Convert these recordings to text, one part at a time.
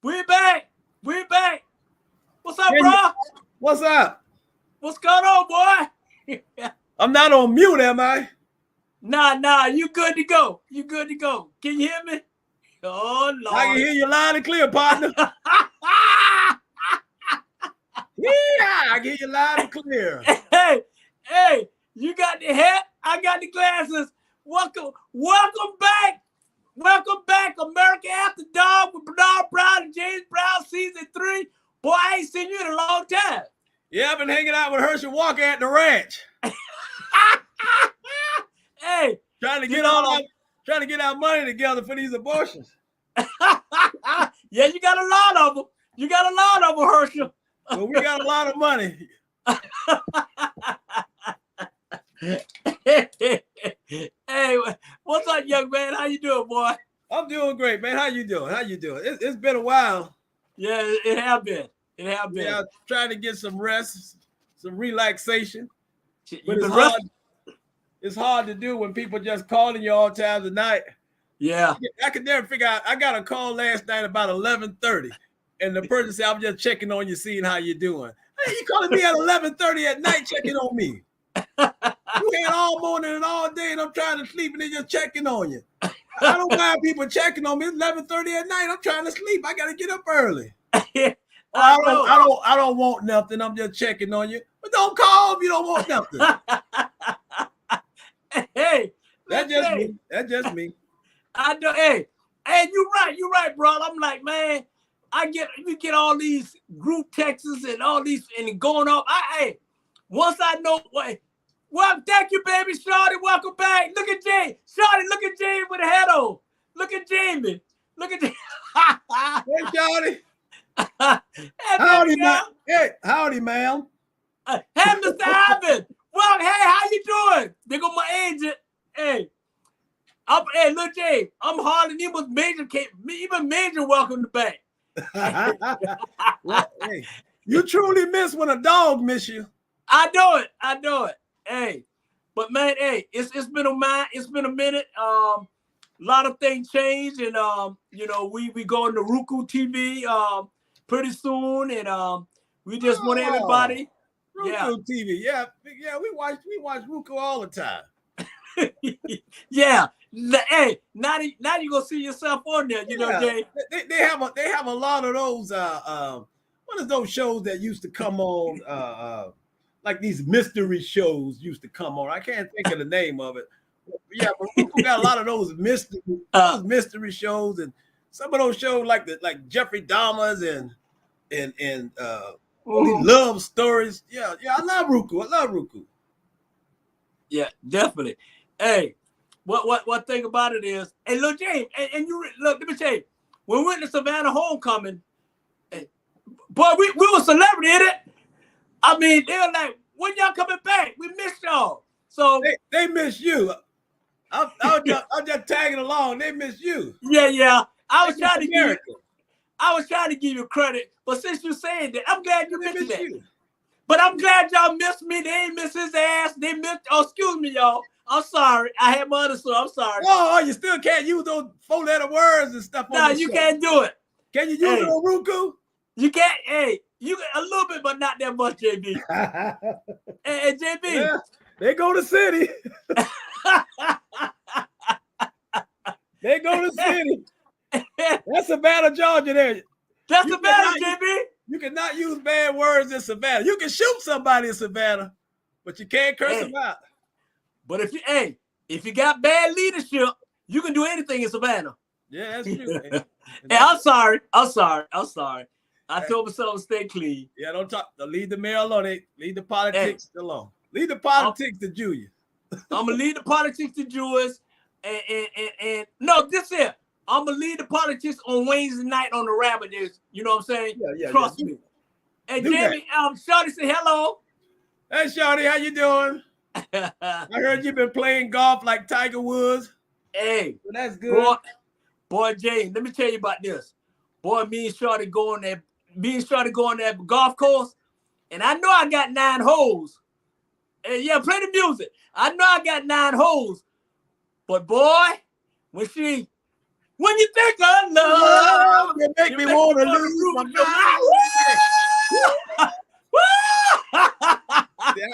We back. We back. What's up, Hey, bro? what's up? What's going on, boy? I'm not on mute, am I? Nah. You good to go. You good to go. Can you hear me? Oh, Lord. I can hear you loud and clear, partner. Yeah, I can hear you loud and clear. Hey, you got the hat. I got the glasses. Welcome back, America After Dark with Bernard Brown and James Brown, season 3. Boy, I ain't seen you in a long time. Yeah, I've been hanging out with Herschel Walker at the ranch. Hey, trying to get our money together for these abortions. Yeah, you got a lot of them. Herschel. Well, we got a lot of money. Hey, what's up, young man? How you doing, boy? I'm doing great, man. How you doing? It's been a while. Yeah, it have been. Yeah, I'm trying to get some rest, some relaxation. But it's hard to do when people just calling you all times of night. Yeah. I could never figure out. I got a call last night about 11:30, and the person said, "I'm just checking on you, seeing how you're doing." Hey, you calling me at 11:30 at night, checking on me? You had all morning and all day, and I'm trying to sleep, and they're just checking on you. I don't mind people checking on me. It's 11:30 at night. I'm trying to sleep. I got to get up early. I don't want nothing. I'm just checking on you. But don't call if you don't want nothing. Hey, that's just me. I know. Hey, you're right, bro. I'm like, man, you get all these group texts and all these and going off. Once I know what. Well, thank you, baby. Shorty, welcome back. Look at Jay. Shorty, look at Jamie with a head on. Look at Jamie. Look at Jamie. Hey, Shorty. Howdy, ma'am. Hey, Mr. Ivan. Well, hey, how you doing? They go my agent. Hey, look, Jay. I'm hard and even Major welcome back. Well, hey, you truly miss when a dog miss you. I know it. Hey, but man, hey, it's been a minute. A lot of things changed, and we going to Roku TV pretty soon, and we just want everybody. Roku TV, yeah, we watch Roku all the time. Yeah, hey, now you gonna see yourself on there, know, Jay. They have a lot of those. What is those shows that used to come on? Like these mystery shows used to come on. I can't think of the name of it. Yeah, but Roku got a lot of those mystery shows, and some of those shows like Jeffrey Dahmer's and love stories. Yeah, I love Roku. Yeah, definitely. Hey, what thing about it is, hey, look, James, and you look. Let me tell you, when we went to Savannah homecoming, boy, we were celebrity in it. I mean, they were like, when y'all coming back? We missed y'all. So they miss you. I'm just tagging along. They miss you. Yeah. I was trying to give you credit, but since you saying that, I'm glad you mentioned that. But I'm glad y'all missed me. They ain't miss his ass. They missed. Oh, excuse me, y'all. I'm sorry. I had my other story. I'm sorry. Oh, you still can't use those 4-letter words and stuff. No, you can't do it. Can you use it on Roku? You can't. Hey, you a little bit, but not that much, JB. Hey, JB. Yeah, they go to city. They go to city. That's Savannah, Georgia. There. That's Savannah, JB. You cannot use bad words in Savannah. You can shoot somebody in Savannah, but you can't curse them out. But if you got bad leadership, you can do anything in Savannah. Yeah, that's true. Hey, I'm sorry. I told myself to stay clean. Yeah, don't leave the mayor alone. Leave the politics alone. Leave the politics to Julia. I'm gonna leave the politics to Julius, and no, this here. I'm gonna leave the politics on Wednesday night on the Rabbit. You know what I'm saying? Yeah. Trust me. Hey, Jamie, Shorty, say hello. Hey, Shorty, how you doing? I heard you've been playing golf like Tiger Woods. Hey, well, that's good. Boy, Jay, let me tell you about this. Boy, me and Shorty go on that golf course, and I know I got 9 holes. And yeah, play the music. I know I got 9 holes. But boy, when she When you think of love, you make me want to lose my mind.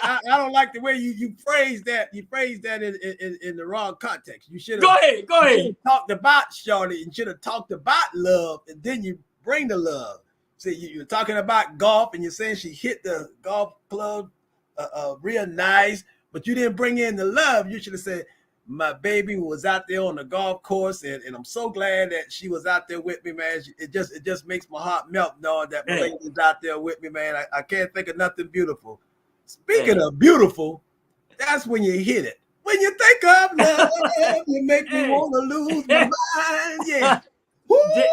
I don't like the way you phrase that. You phrase that in the wrong context. You should have go ahead. Talked about shorty and should have talked about love, and then you bring the love. See, you're talking about golf, and you're saying she hit the golf club real nice, but you didn't bring in the love. You should have said, my baby was out there on the golf course, and I'm so glad that she was out there with me, man. It just makes my heart melt knowing that my lady's out there with me, man. I can't think of nothing beautiful. Speaking of beautiful, that's when you hit it. When you think of love, you make me want to lose my mind. Yeah. Woo! So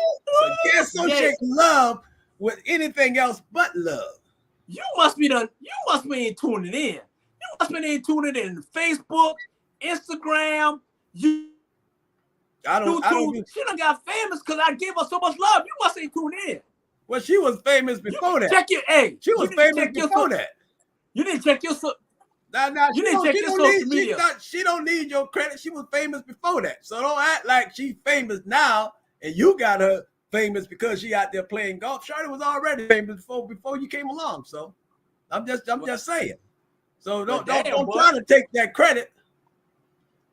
can't associate love with anything else but love. You must be tuning in. You must be tuning in Facebook, Instagram, YouTube. She done got famous because I gave her so much love. You must ain't tuned in. Well, she was famous before that. She was famous before that. You didn't check your social media. She don't need your credit. She was famous before that. So don't act like she's famous now and you got her famous because she out there playing golf. Shorty was already famous before you came along. So I'm just saying. So don't try to take that credit.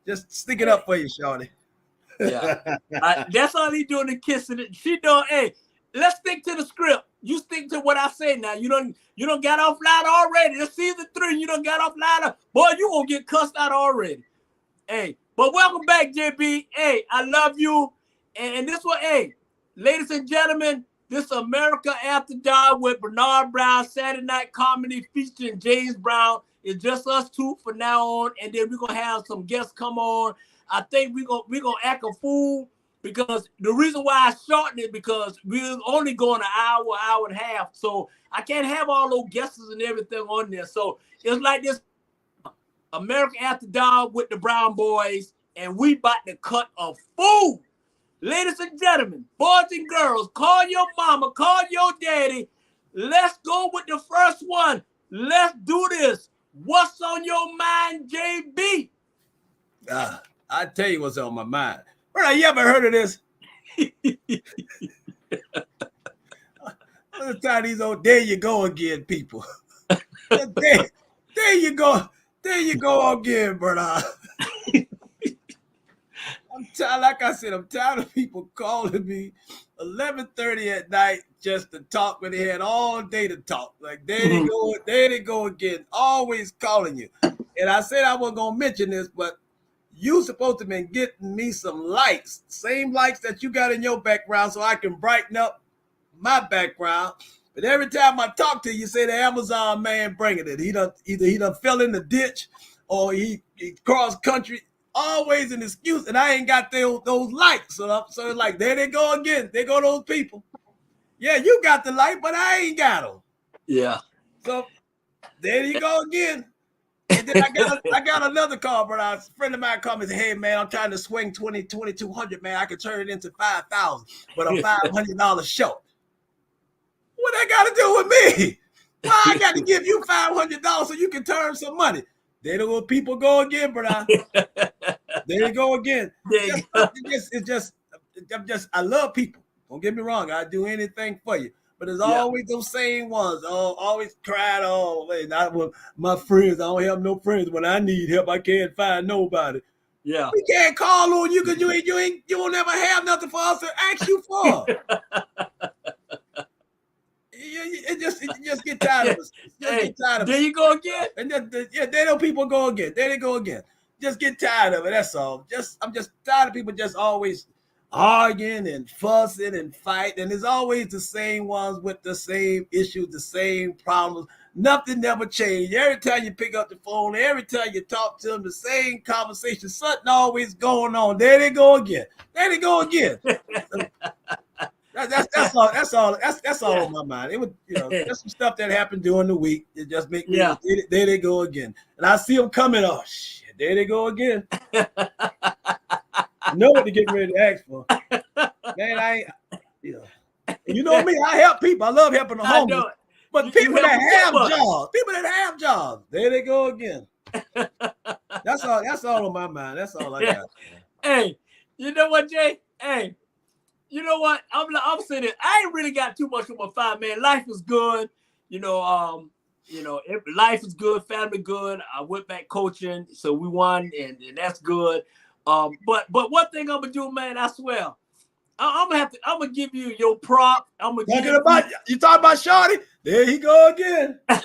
Just stick it up for you, Shorty. Yeah. That's all he doing, the kissing it. She doing, hey, let's stick to the script. You stick to what I say now. You don't got off line already. It's season 3. You don't got off line. Boy, you gonna get cussed out already. Hey, but welcome back, JB. Hey, I love you. And this one, hey, ladies and gentlemen, this America After Dark with Bernard Brown, Saturday Night Comedy featuring James Brown. It's just us two for now on, and then we're gonna have some guests come on. I think we're gonna act a fool. Because the reason why I shortened it because we're only going an hour and a half. So I can't have all those guests and everything on there. So it's like this America After Dark with the Brown Boys, and we about to cut a fool. Ladies and gentlemen, boys and girls, call your mama, call your daddy. Let's go with the first one. Let's do this. What's on your mind, JB? I tell you what's on my mind. Bro, you ever heard of this? I'm tired of these old there you go again people. there you go again, brother. I'm tired, like I said, I'm tired of people calling me 11:30 at night just to talk when they had all day to talk. Like there they go again, always calling you. And I said I wasn't gonna mention this, but you supposed to be getting me some lights, same lights that you got in your background so I can brighten up my background. But every time I talk to you, say the Amazon man bringing it. Either he done fell in the ditch or he crossed country. Always an excuse, and I ain't got those lights. So it's like, there they go again. There go those people. Yeah, you got the light, but I ain't got them. Yeah. So there you go again. And then I got another call, brother. A friend of mine called me and said, hey, man, I'm trying to swing 2,200, man. I can turn it into 5,000, but I'm $500 short. What that got to do with me? Why I got to give you $500 so you can turn some money? There the little people go again, brother. There you go again. I love people. Don't get me wrong. I'd do anything for you. But there's always those same ones. Oh, always cried. Oh, hey, not with my friends. I don't have no friends. When I need help, I can't find nobody. Yeah. We can't call on you because you won't ever have nothing for us to ask you for. It just get tired of us. There you go again. And there those people go again. There they go again. Just get tired of it. That's all. I'm just tired of people just always arguing and fussing and fighting. And there's always the same ones with the same issues, the same problems. Nothing never changed. Every time you pick up the phone, every time you talk to them, the same conversation, something always going on. There they go again. There they go again. That's all. That's all on my mind. It was, just some stuff that happened during the week. It just make me. Yeah. There they go again, and I see them coming. Oh shit! There they go again. You know what to get ready to ask for, man. I ain't. You know me. I help people. I love helping the homeless. But people that have jobs, there they go again. That's all on my mind. That's all I got. Hey, you know what, Jay? Hey. you know what? I'm saying it. I ain't really got too much on my fire, man. Life is good. Life is good, family good. I went back coaching, so we won, and that's good. But one thing I'm gonna do, man, I swear, I'm gonna give you your prop. I'm gonna you talking about Shorty? There he go again. I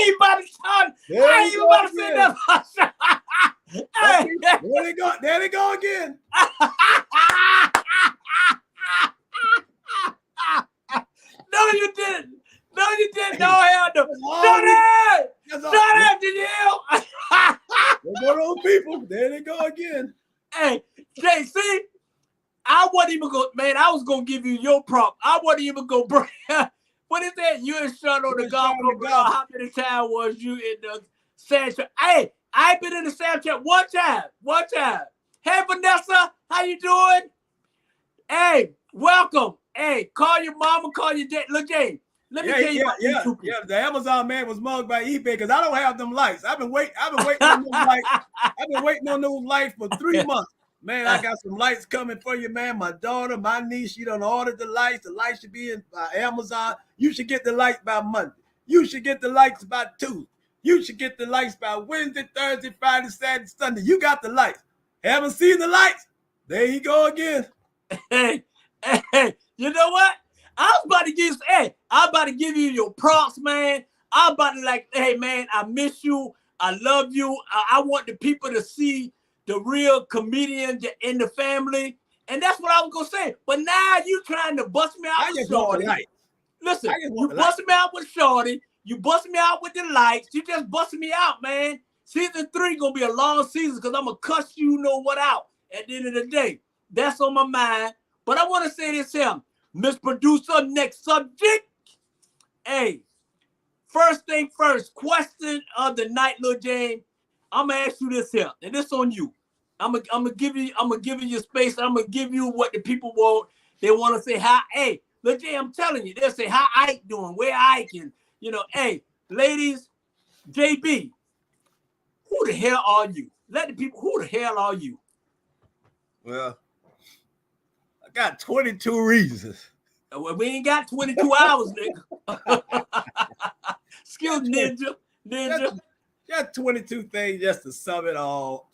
ain't about to talk. I ain't even about to say that about Shorty. There they go again. No, you didn't. No, you didn't. No, hell no. Shut did you hear? There go those people. There they go again. Hey, JC, I wasn't even going, man, I was going to give you your prop. I wasn't even going to bring, what is that? You and Sean on the golf course. How many times was you in the Snapchat? Hey, I've been in the Snapchat one time. Hey, Vanessa, how you doing? Hey, welcome. Hey, call your mama, call your dad. Look, Jay, let me tell you about YouTube. Yeah, the Amazon man was mugged by eBay because I don't have them lights. I've been waiting on those lights. I've been waiting on those lights for 3 months. Man, I got some lights coming for you, man. My daughter, my niece, she done ordered the lights. The lights should be in Amazon. You should get the lights by Monday. You should get the lights by Tuesday. You should get the lights by Wednesday, Thursday, Friday, Saturday, Sunday. You got the lights. Haven't seen the lights? There you go again. Hey, you know what? I'm about to give you your props, man. I'm about to hey, man, I miss you. I love you. I want the people to see the real comedian in the family. And that's what I was going to say. But now you trying to bust me out with Shorty. Listen, you busting me out with Shorty. You busting me out with the lights. You just busting me out, man. Season 3 going to be a long season because I'm going to cuss you know what out at the end of the day. That's on my mind. But I want to say this here. Miss Producer, next subject. Hey, first thing first, question of the night, Lil James. I'm gonna ask you this here, and this on you. I'm gonna give you your space. I'm gonna give you what the people want. They want to say hi. Hey, Lil James, I'm telling you, they'll say how Ike doing, where Ike, and hey, ladies, JB, who the hell are you? Let the people. Who the hell are you? Well, I got 22 reasons. Well, we ain't got 22 hours, nigga. Excuse me, Ninja. Just 22 things just to sum it all.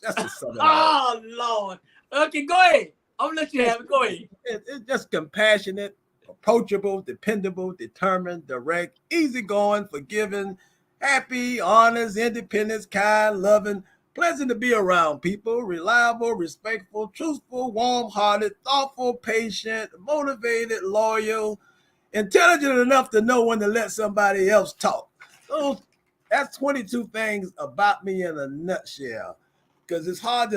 Oh, Lord. Okay, go ahead. I'm going to let you have it. Go ahead. It's just compassionate, approachable, dependable, determined, direct, easygoing, forgiving, happy, honest, independent, kind, loving, pleasant to be around people, reliable, respectful, truthful, warm-hearted, thoughtful, patient, motivated, loyal, intelligent enough to know when to let somebody else talk. So that's 22 things about me in a nutshell, because it's hard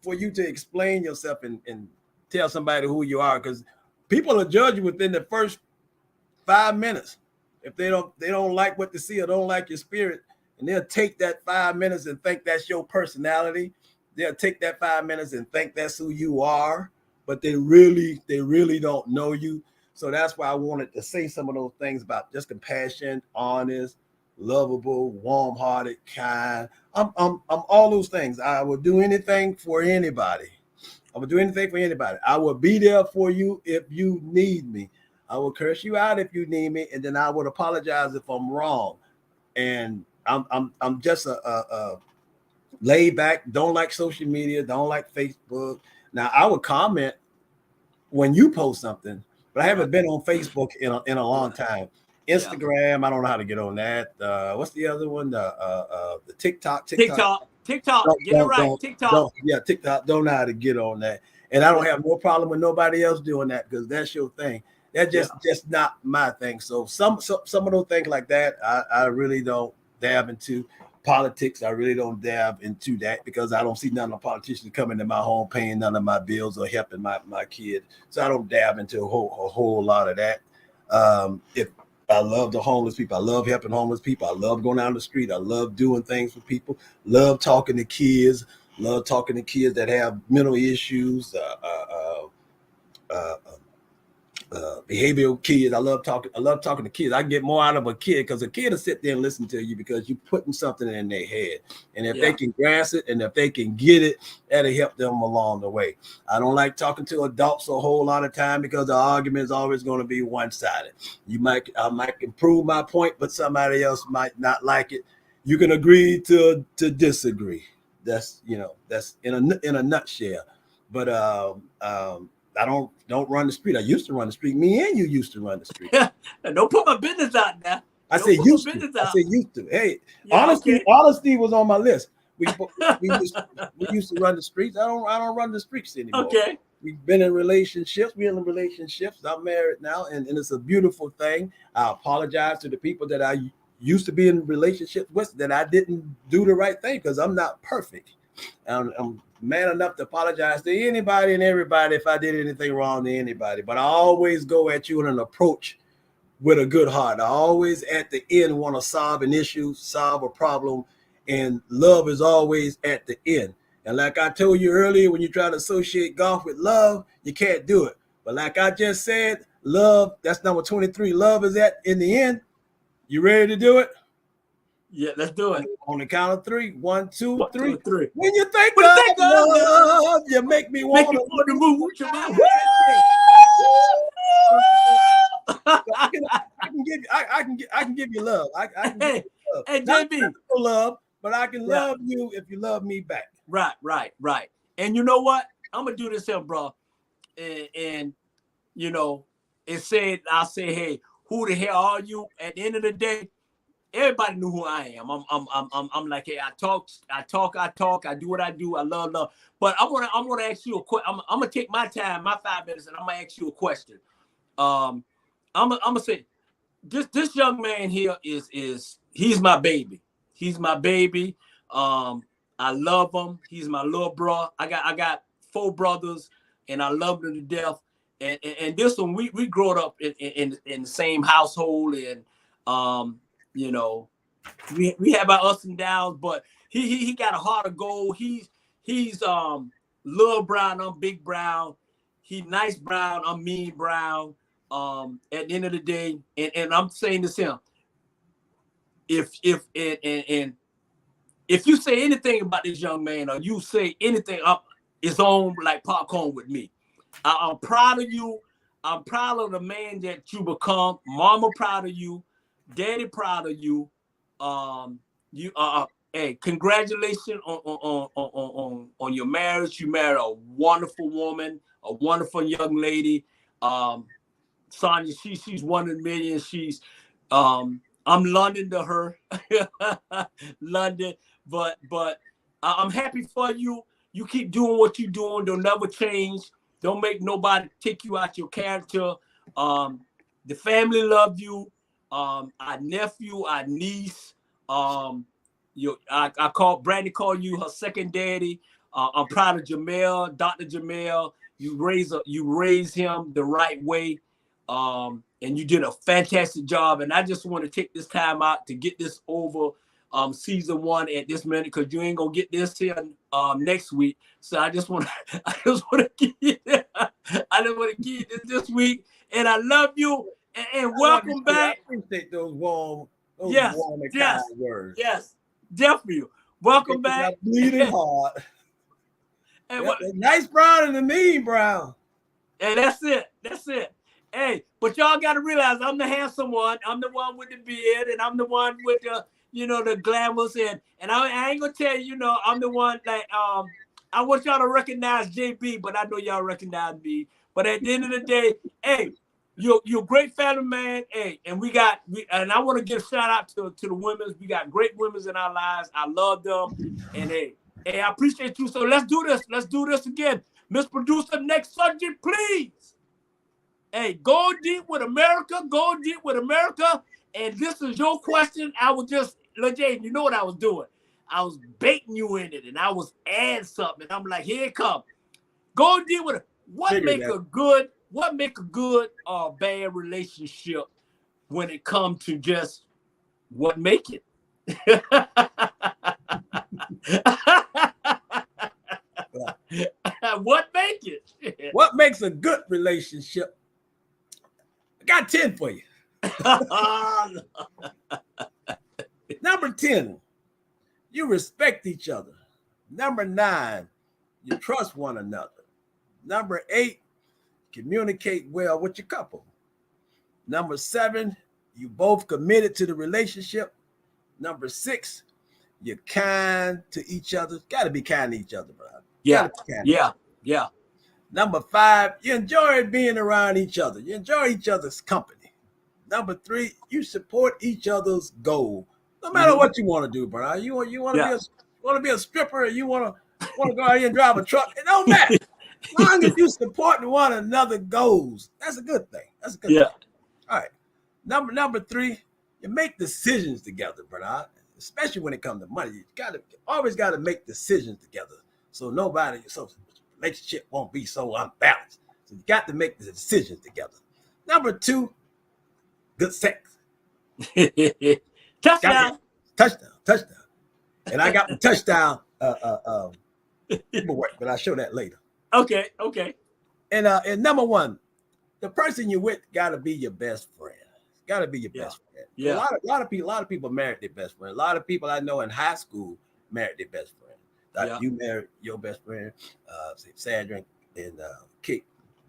for you to explain yourself and tell somebody who you are, because people will judge you within the first 5 minutes. If they don't like what they see or don't like your spirit, and they'll take that 5 minutes and think that's your personality. They'll take that 5 minutes and think that's who you are, but they really don't know you. So that's why I wanted to say some of those things about just compassion, honest, lovable, warm-hearted, kind. I'm all those things. I will do anything for anybody. I will be there for you if you need me. I will curse you out if you need me, and then I would apologize if I'm wrong. And I'm just a laid back, don't like social media, don't like Facebook. Now I would comment when you post something, but I haven't been on Facebook in a long time. Instagram, I don't know how to get on that. What's the other one? The TikTok. TikTok. Get it right. TikTok. TikTok. Don't know how to get on that. And I don't have no problem with nobody else doing that because that's your thing. That's just not my thing. So some of those things like that, I really don't dab into. Politics, I really don't dab into that because I don't see none of the politicians coming to my home paying none of my bills or helping my kid. So I don't dab into a whole lot of that. If I love the homeless people, I love helping homeless people, I love going down the street, I love doing things for people, love talking to kids, that have mental issues, behavioral kids. I love talking to kids. I get more out of a kid because a kid will sit there and listen to you because you're putting something in their head. And if they can grasp it and if they can get it, that'll help them along the way. I don't like talking to adults a whole lot of time because the argument is always going to be one-sided. I might improve my point, but somebody else might not like it. You can agree to disagree. That's that's in a nutshell. But I don't run the street. I used to run the street. Me and you used to run the street. Don't put my business out there. I said used to. Hey, honesty was on my list. We used to run the streets. I don't run the streets anymore. Okay. We've been in relationships. We're in relationships. I'm married now, and it's a beautiful thing. I apologize to the people that I used to be in relationships with that I didn't do the right thing because I'm not perfect. I'm man enough to apologize to anybody and everybody if I did anything wrong to anybody. But I always go at you in an approach with a good heart. I always at the end want to solve an issue, solve a problem, and love is always at the end. And like I told you earlier, when you try to associate golf with love, you can't do it. But like I just said, love, that's number 23. Love is at in the end. You ready to do it? Yeah, let's do it. On the count of 3. 1, 2, 1, 2, 3. When you think of love, you make me want to move with your mouth. I can give you love. I can give you love. Hey, Not JB. love, but I can love you if you love me back. Right. And you know what? I'm gonna do this here, bro. And you know, I'll say, hey, who the hell are you? At the end of the day, everybody knew who I am. I'm like, hey, I talk, I do what I do, I love. But I'm gonna ask you a question. I'm gonna take my time, my 5 minutes, and I'm gonna ask you a question. I'm gonna say, this young man here he's my baby. He's my baby. I love him. He's my little bro. I got 4 brothers, and I love them to death. And this one, we grew up in the same household, and you know, we have our ups and downs, but he got a heart of gold. He's little brown, I'm big brown. He nice brown, I'm mean brown. At the end of the day, and I'm saying this him, if you say anything about this young man, or you say anything up, it's on like popcorn with me. I'm proud of you. I'm proud of the man that you become. Mama proud of you. Daddy proud of you. Hey, congratulations on your marriage. You married a wonderful woman, a wonderful young lady. Sonia, she's one in a million. She's I'm London to her. London, but I'm happy for you. You keep doing what you're doing. Don't never change. Don't make nobody take you out your character. The family love you. Our nephew, our niece. Brandy called you her second daddy. I'm proud of Jamel, Dr. Jamel. You raise him the right way. And you did a fantastic job. And I just want to take this time out to get this over season 1 at this minute, because you ain't gonna get this here next week. So I just want to give you this week. And I love you. And welcome back. I appreciate those warm and kind words. Yes, definitely. Welcome back. Bleeding hard. And nice brown and the mean brown. And that's it. Hey, but y'all got to realize I'm the handsome one. I'm the one with the beard, and I'm the one with the glamorous, and I ain't gonna tell you, I'm the one that I want y'all to recognize JB, but I know y'all recognize me. But at the end of the day, hey, you're a great family man. Hey, and and I want to give a shout out to the women. We got great women in our lives. I love them. And hey, I appreciate you. So let's do this. Let's do this again. Miss Producer, next subject, please. Hey, go deep with America. Go deep with America. And this is your question. I was just, look, Jay, you know what I was doing? I was baiting you in it, and I was adding something. I'm like, here it comes. Go deep with it. What make a good or bad relationship when it comes to just what make it? What makes a good relationship? got 10 for you. Number 10, you respect each other. Number 9, you trust one another. Number 8, communicate well with your couple. Number 7, you both committed to the relationship. Number 6, you're kind to each other. Got to be kind to each other, bro. Yeah. Yeah. Number 5, you enjoy being around each other. You enjoy each other's company. Number 3, you support each other's goal. No matter what you want to do, bro. You want to be a stripper, or you want to go out here and drive a truck. It don't matter. As long as you support one another goals, that's a good thing. That's a good thing. All right. Number 3, you make decisions together, brother. Especially when it comes to money, you always got to make decisions together. So relationship won't be so unbalanced. So you got to make the decisions together. Number 2, good sex. Touchdown. And I got the touchdown paperwork, but I'll show that later. Okay. And number 1, the person you're with got to be your best friend. Got to be your best friend. Yeah. A lot of people married their best friend. A lot of people I know in high school married their best friend. Like you married your best friend, Sandra and Kate,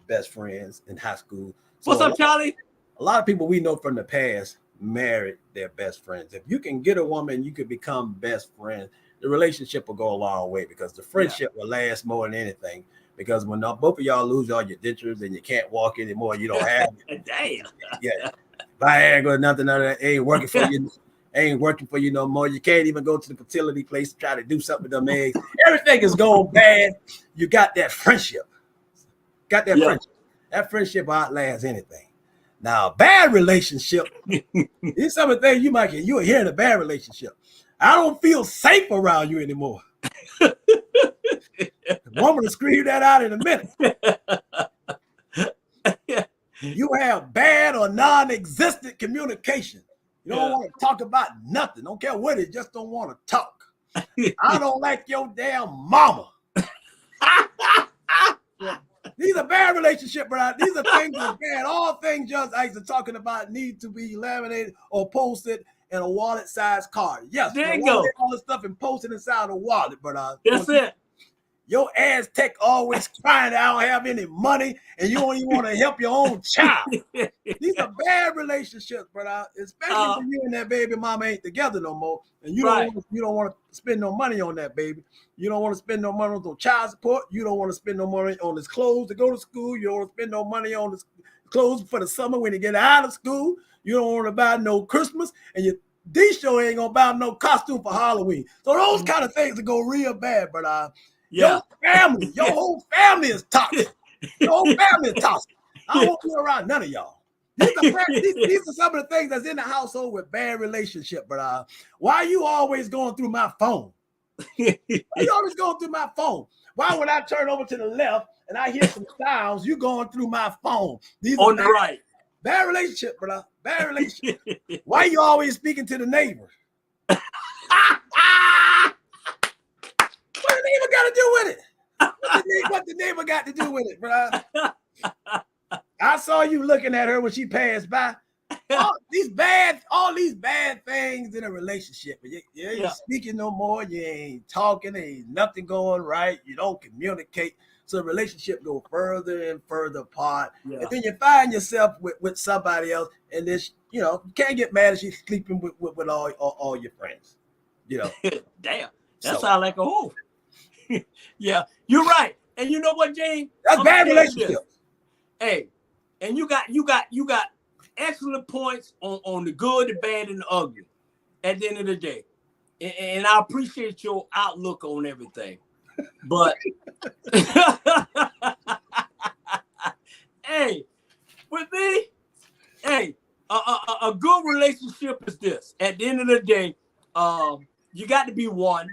best friends in high school. So what's up, Charlie? A lot of people we know from the past married their best friends. If you can get a woman, you could become best friends. The relationship will go a long way because the friendship will last more than anything. Because when both of y'all lose all your dentures and you can't walk anymore, you don't have it. Damn. Yeah. Viagra, nothing of that ain't working for you. Ain't working for you no more. You can't even go to the fertility place to try to do something with them eggs. Everything is going bad. You got that friendship. Friendship. That friendship outlasts anything. Now, bad relationship. These some of the things you will hear in a bad relationship. I don't feel safe around you anymore. The woman will scream that out in a minute. You have bad or non-existent communication. You don't want to talk about nothing. Don't care what it is, just don't want to talk. I don't like your damn mama. These are bad relationships, bro. These are things that bad. All things Judge Ice are talking about need to be laminated or posted in a wallet-sized card. Yes, there you go. All the stuff and posted inside a wallet, bro. That's it. Your Aztec always crying that I don't have any money and you don't even want to help your own child. These are bad relationships, brother. Especially when you and that baby mama ain't together no more. And you don't want to spend no money on that baby. You don't want to spend no money on child support. You don't want to spend no money on his clothes to go to school. You don't want to spend no money on his clothes for the summer when he get out of school. You don't want to buy no Christmas. And your D-show ain't going to buy no costume for Halloween. So those kind of things that go real bad, brother. Your family, your whole family is toxic. Your whole family is toxic. I don't want to be around none of y'all. These are some of the things that's in the household with bad relationship, brother. Why are you always going through my phone? Why you always going through my phone? Why when I turn over to the left and I hear some sounds, you going through my phone? These on the right. Bad relationship, brother. Bad relationship. Why you always speaking to the neighbor? What the neighbor got to do with it? What the neighbor got to do with it, bro? I saw you looking at her when she passed by. All these bad things in a relationship. You ain't speaking no more. You ain't talking. Ain't nothing going right. You don't communicate. So the relationship go further and further apart. Yeah. And then you find yourself with somebody else, and this, you can't get mad at you sleeping with all your friends. Damn, that sounds like a whole. Yeah, you're right. And you know what, James? That's bad relationship. Hey, and you got excellent points on the good, the bad, and the ugly at the end of the day. And I appreciate your outlook on everything. But hey, with me, a good relationship is this. At the end of the day, you got to be one.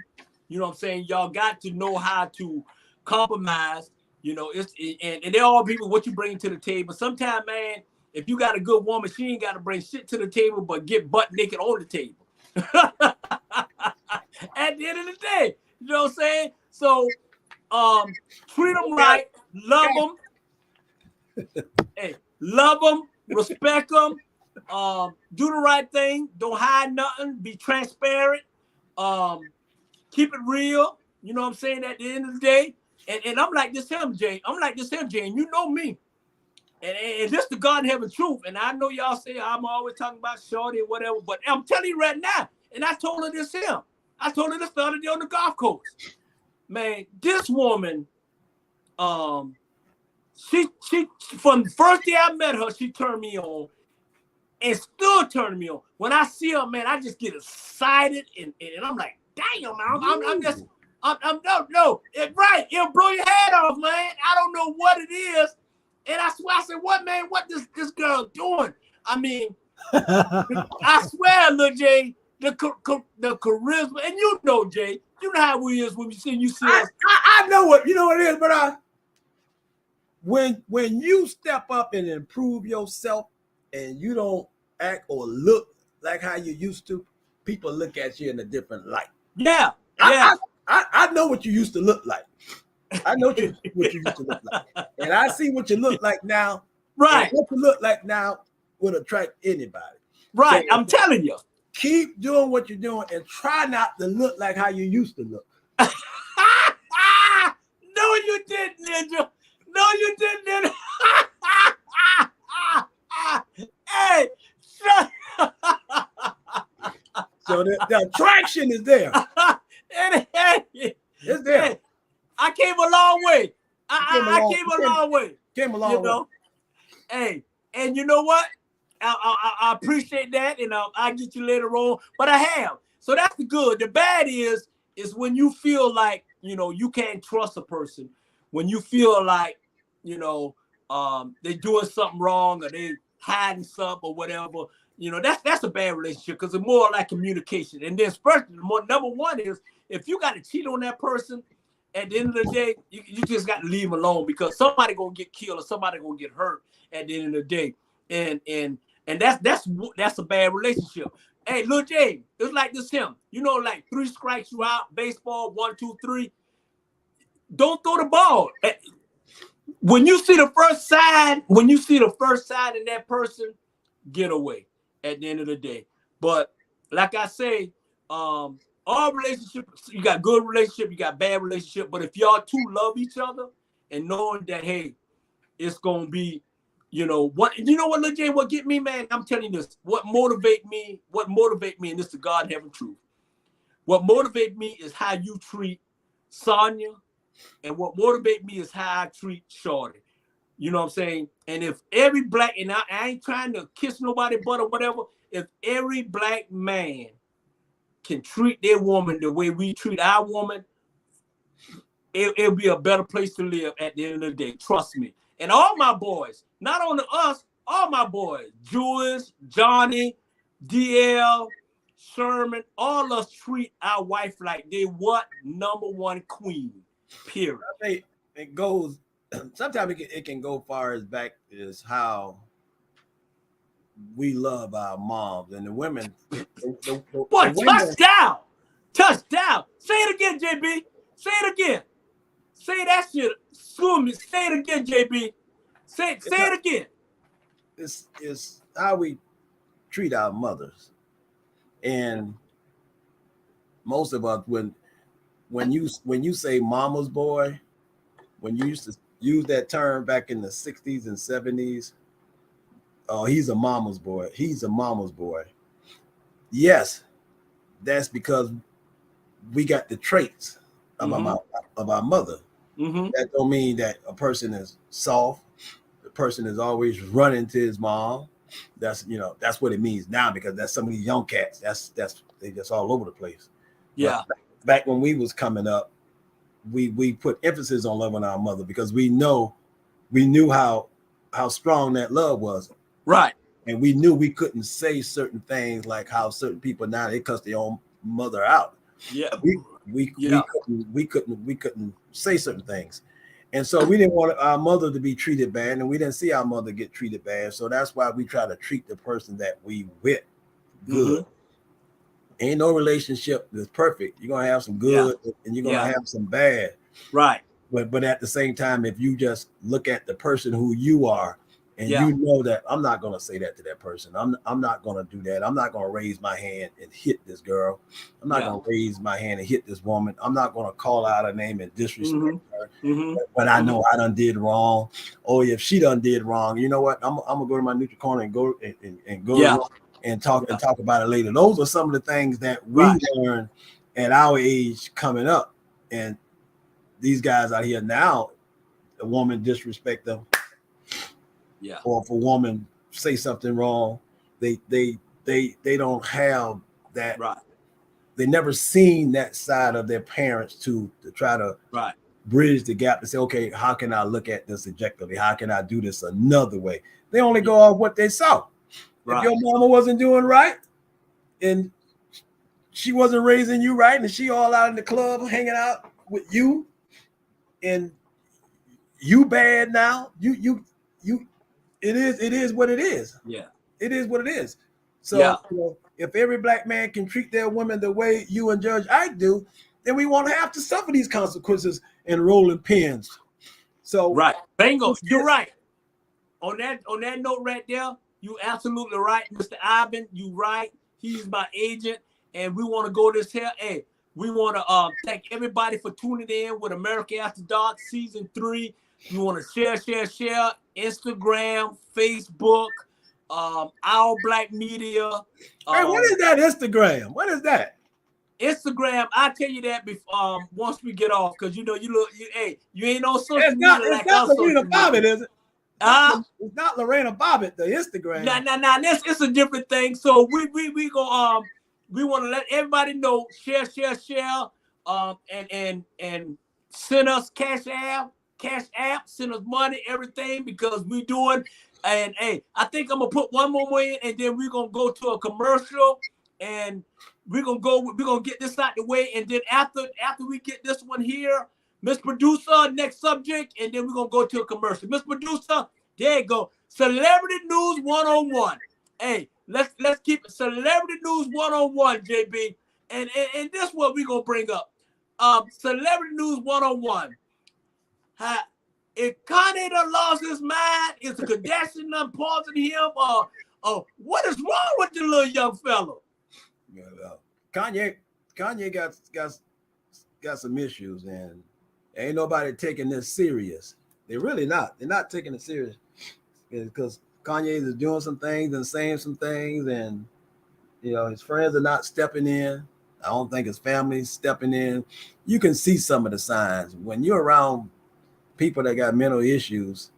You know what I'm saying? Y'all got to know how to compromise. And they're all people what you bring to the table. Sometimes, man, if you got a good woman, she ain't got to bring shit to the table, but get butt naked on the table. At the end of the day, you know what I'm saying? So, treat them right, love them. Hey, love them, respect them, do the right thing, don't hide nothing, be transparent, keep it real. You know what I'm saying? At the end of the day, and I'm like this him, Jay. I'm like this him, Jay, and you know me. And this the God in heaven truth. And I know y'all say I'm always talking about shorty or whatever, but I'm telling you right now, and I told her this him. I told her this the other day on the golf course. Man, this woman, she from the first day I met her, she turned me on and still turning me on. When I see her, man, I just get excited and I'm like, damn, man, no, right, it'll blow your head off, man. I don't know what it is. And I swear, I said, what this girl doing? I mean, I swear, look, Jay, the charisma, and you know, Jay, you know how we is when you see us. I know what it is, but when you step up and improve yourself and you don't act or look like how you used to, people look at you in a different light. Yeah. I know what you used to look like. I know what you used to look like. And I see what you look like now. Right. What you look like now would attract anybody. Right. So, I'm telling you. Keep doing what you're doing and try not to look like how you used to look. No, you didn't, Ninja. No, you didn't, Ninja. Hey, shut So the attraction is there. It's there. Hey, I came a long way. I came a long way. Came a long way. Hey, and you know what? I appreciate that, and I'll get you later on. But I have. So that's the good. The bad is when you feel like, you can't trust a person. When you feel like, they're doing something wrong or they hiding something or whatever. That's a bad relationship because it's more like communication. And then especially number one is if you got to cheat on that person, at the end of the day, you just got to leave them alone because somebody gonna get killed or somebody gonna get hurt at the end of the day. And that's a bad relationship. Hey, Lil Jay, it's like this him. Like 3 strikes you out, baseball, 1, 2, 3. Don't throw the ball. When you see the first sign in that person, get away at the end of the day. But like I say, all relationships, you got good relationship, you got bad relationship. But if y'all two love each other and knowing that, hey, it's gonna be, what Lil Jay, what get me, man, I'm telling you this, what motivate me, and this is the God in heaven truth. What motivate me is how you treat Sonya, and what motivate me is how I treat Shorty. You know what I'm saying? And if every black, and I ain't trying to kiss nobody but or whatever, if every black man can treat their woman the way we treat our woman, it'll be a better place to live at the end of the day. Trust me. And all my boys, not only us, all my boys, Julius, Johnny, DL, Sherman, all us treat our wife like they what? Number one queen. Period. I think it goes. Sometimes it can go far as back as how we love our moms and the women. What? Touchdown! Touchdown! Say it again, JB. Say it again. Say that shit. Screw me. Say it again, JB. Say it again. It's how we treat our mothers, and most of us when you say mama's boy, when you used to use that term back in the 60s and 70s, oh, he's a mama's boy. He's a mama's boy. Yes, that's because we got the traits of our mother. Mm-hmm. That don't mean that a person is soft. The person is always running to his mom. That's what it means now because that's some of these young cats. They just all over the place. Yeah. But back when we was coming up, we put emphasis on loving our mother because we knew how strong that love was. Right. And we knew we couldn't say certain things like how certain people now they cuss their own mother out. Yeah. We couldn't say certain things. And so we didn't want our mother to be treated bad, and we didn't see our mother get treated bad. So that's why we try to treat the person that we with good. Mm-hmm. Ain't no relationship that's perfect. You're gonna have some good and you're gonna have some bad. Right. But at the same time, if you just look at the person who you are And Yeah. you know that I'm not gonna say that to that person. I'm not gonna do that. I'm not gonna raise my hand and hit this girl. I'm not gonna raise my hand and hit this woman. I'm not gonna call out her name and disrespect her when I know I done did wrong. Or if she done did wrong, you know what? I'm gonna go to my neutral corner and go and go and talk about it later. Those are some of the things that we learned at our age coming up. And these guys out here now, a woman disrespect them. Yeah. Or if a woman say something wrong, they don't have that. Right. They never seen that side of their parents to try to bridge the gap and say, okay, how can I look at this objectively? How can I do this another way? They only go off what they saw. If your mama wasn't doing right and she wasn't raising you right, and she all out in the club hanging out with you, and you bad now, you it is what it is. Yeah. It is what it is. So you know, if every black man can treat their women the way you and Judge Ike do, then we won't have to suffer these consequences and rolling pins. So bingo, you're right. On that note right there, you absolutely right, Mr. Ivan. You right. He's my agent, and we want to go this here. Hey, we want to thank everybody for tuning in with America After Dark Season 3. You want to share Instagram, Facebook, Our Black Media. Hey, what is that Instagram? What is that? Instagram, I'll tell you that before once we get off, because you ain't on social media like us. It's not Lorena Bobbitt, is it? It's not Lorena Bobbitt, the Instagram. Nah. It's a different thing. So we go we want to let everybody know, share, and send us cash app, send us money, everything, because we doing. And hey, I think I'm gonna put one more in, and then we're gonna go to a commercial, and we're gonna get this out the way, and then after we get this one here, Miss Producer, next subject, and then we're gonna go to a commercial. Miss Producer, there you go. Celebrity News 101. Hey, let's keep it Celebrity News 101, JB. And this is what we're gonna bring up. Celebrity News 101. If Kanye done lost his mind, is the Kardashian done pausing him, or what is wrong with the little young fella? Well, Kanye got some issues, and ain't nobody taking this serious. They're really not. They're not taking it serious because Kanye is doing some things and saying some things, and you know his friends are not stepping in. I don't think his family's stepping in. You can see some of the signs when you're around people that got mental issues,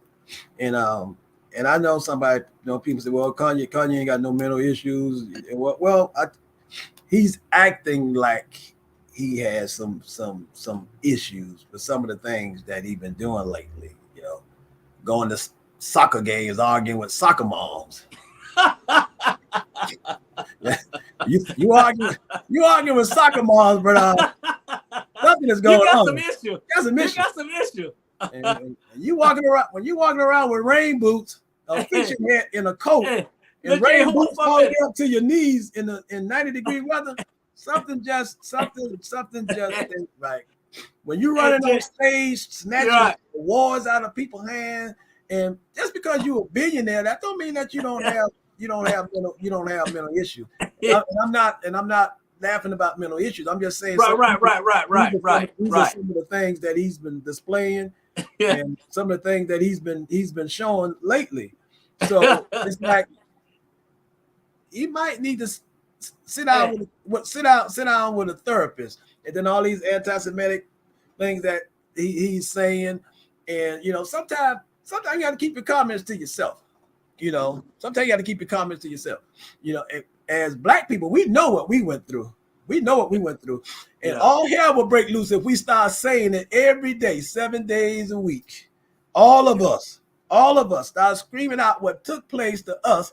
and I know somebody, people say, well, Kanye ain't got no mental issues. Well, he's acting like he has some issues with some of the things that he's been doing lately. Going to soccer games, arguing with soccer moms. you arguing with soccer moms, but nothing is going on. You got some issue. And you walking around with rain boots, a fishing hat, in a coat, and rain boots all the way up to your knees in 90-degree weather. Something just ain't right. When you running on stage, snatching awards out of people's hands, and just because you're a billionaire, that don't mean that you don't have mental issues. I'm not laughing about mental issues. I'm just saying. Right. These are some of the things that he's been displaying, and some of the things that he's been showing lately. So it's like he might need to sit down with a therapist, and then all these anti-Semitic things that he's saying, and sometimes you got to keep your comments to yourself. Sometimes you got to keep your comments to yourself. As Black people, we know what we went through. And all hell will break loose if we start saying it every day, 7 days a week. All of us start screaming out what took place to us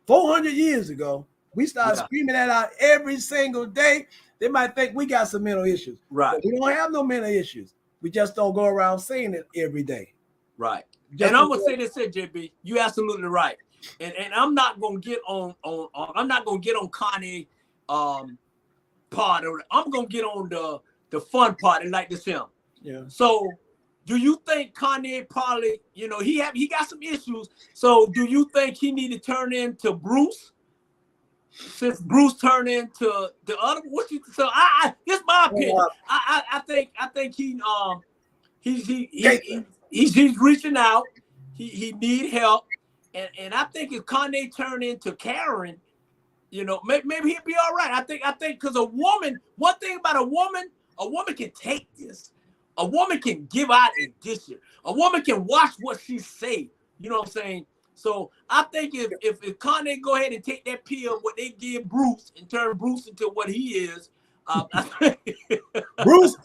400 years ago. We start screaming that out every single day. They might think we got some mental issues. Right. But we don't have no mental issues. We just don't go around saying it every day. Right. And I'm gonna say this here, JB. You absolutely right. And I'm not gonna get on Kanye part of it. I'm gonna get on the fun part and like this him. Yeah. So do you think Kanye probably, you know, he got some issues. So do you think he need to turn into Bruce? Since Bruce turned into the other, this is my opinion. I think he's reaching out. He need help, and I think if Kanye turned into Karen, you know, maybe he'd be all right. I think because one thing about a woman can take this. A woman can give out a dishes. A woman can watch what she say. You know what I'm saying? So I think if Kanye go ahead and take that pill, what they give Bruce, and turn Bruce into what he is, Bruce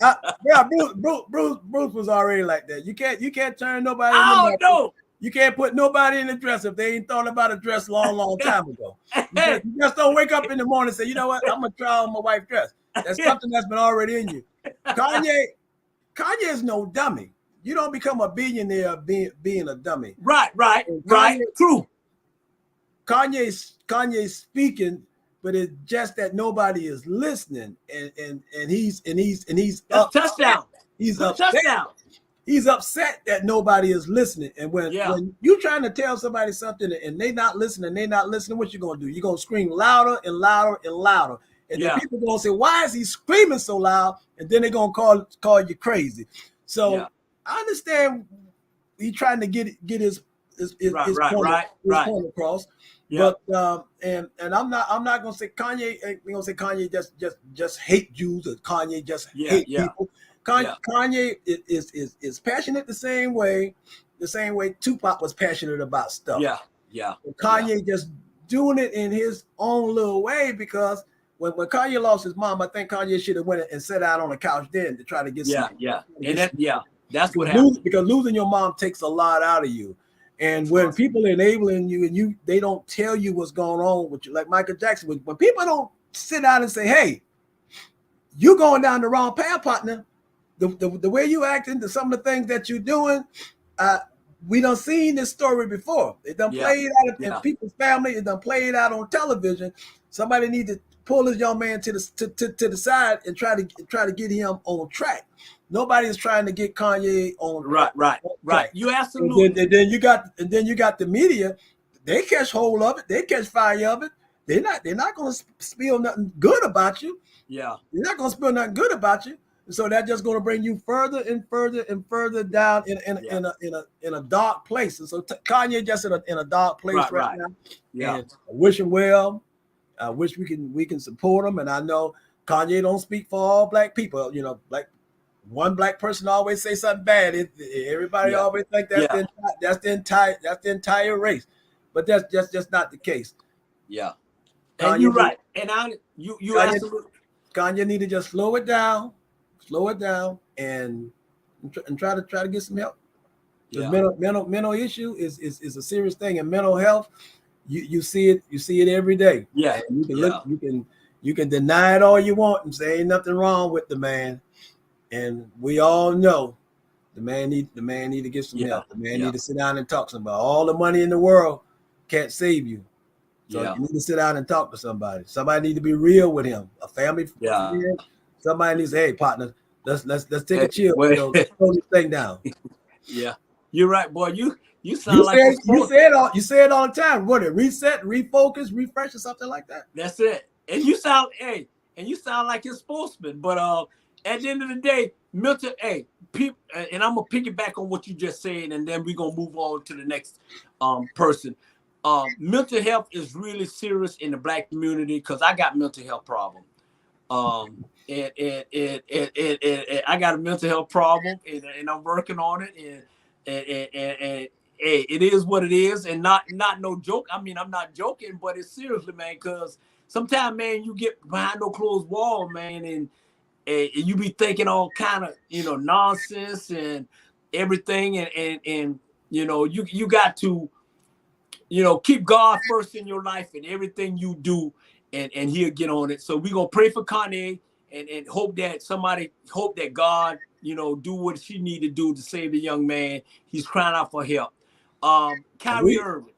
was already like that. You can't turn nobody. Oh no! You can't put nobody in a dress if they ain't thought about a dress long time ago. You just don't wake up in the morning and say, you know what, I'm gonna try on my wife's dress. That's something that's been already in you. Kanye is no dummy. You don't become a billionaire being a dummy. Right. True. Kanye's speaking, but it's just that nobody is listening, and he's up. Touchdown. He's upset. Touchdown. He's upset that nobody is listening. And when you're trying to tell somebody something and they're not listening, what you gonna do? You're gonna scream louder and louder and louder. And then people gonna say, why is he screaming so loud? And then they're gonna call you crazy. So I understand he's trying to get his point across. Yeah. But and I'm not gonna say Kanye. We're gonna say Kanye just hate Jews or Kanye just hate people. Kanye is passionate the same way Tupac was passionate about stuff. Yeah. Kanye just doing it in his own little way, because when Kanye lost his mom, I think Kanye should have went and sat out on the couch then to try to get that's what happened. Because losing your mom takes a lot out of you. And when people are enabling you and they don't tell you what's going on with you, like Michael Jackson, when people don't sit down and say, hey, you're going down the wrong path, partner. The way you acting, some of the things that you're doing, we done seen this story before. It done played out in people's family. It done played out on television. Somebody need to pull this young man to the side and try to get him on track. Nobody is trying to get Kanye on right. You absolutely. And then you got the media. They catch hold of it. They catch fire of it. They're not going to spill nothing good about you. Yeah, they're not going to spill nothing good about you. So that's just going to bring you further and further and further down in a dark place. And so Kanye just in a dark place right now. Yeah, and I wish him well. I wish we can support him. And I know Kanye don't speak for all black people. You know, like one black person always say something bad. Everybody always think that's the entire race, but that's just not the case. Yeah, Kanye, and you're right. And you absolutely. Kanye need to just slow it down, and try to get some help. Yeah. Mental issue is a serious thing, and mental health. You see it every day. Yeah, and you can deny it all you want and say ain't nothing wrong with the man. And we all know the man need to get some help. The man need to sit down and talk to somebody. All the money in the world can't save you. So you need to sit down and talk to somebody. Somebody need to be real with him. A family friend. Somebody needs to say, hey, partner, let's take a chill. Slow this thing down. Yeah. You're right, boy. You sound you say it all the time. What it reset, refocus, refresh, or something like that. That's it. And you sound like a sportsman, but at the end of the day, Milton, people, and I'm gonna piggyback on what you just said, and then we're gonna move on to the next person. Mental health is really serious in the black community because I got mental health problem. And I got a mental health problem, and I'm working on it. And it is what it is, and not no joke. I mean, I'm not joking, but it's seriously, man. Because sometimes, man, you get behind no closed wall, man, and you be thinking all kind of nonsense and everything, and you got to keep God first in your life and everything you do, and he'll get on it. So we're gonna pray for Kanye and hope that God do what she need to do to save the young man. He's crying out for help. Kyrie Irving.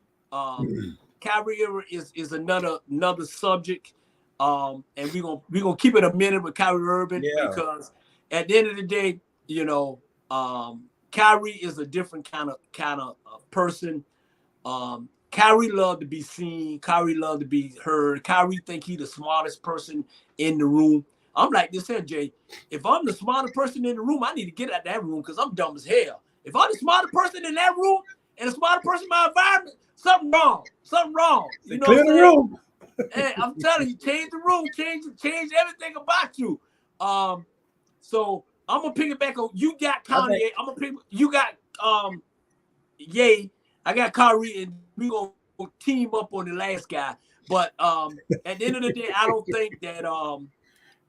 Kyrie Irving is another subject. And we're gonna keep it a minute with Kyrie Irving because at the end of the day, Kyrie is a different kind of person. Kyrie love to be seen. Kyrie love to be heard. Kyrie think he the smartest person in the room. I'm like this here, Jay. If I'm the smartest person in the room, I need to get out of that room because I'm dumb as hell. If I'm the smartest person in that room and the smartest person in my environment, something wrong. Something wrong. You know Clear what I'm the saying? room. Hey, I'm telling you, change the room, change everything about you. So I'm gonna pick it back on. You got Kanye. I'm gonna pick. You got Ye. I got Kyrie, and we gonna team up on the last guy. But at the end of the day, I don't think that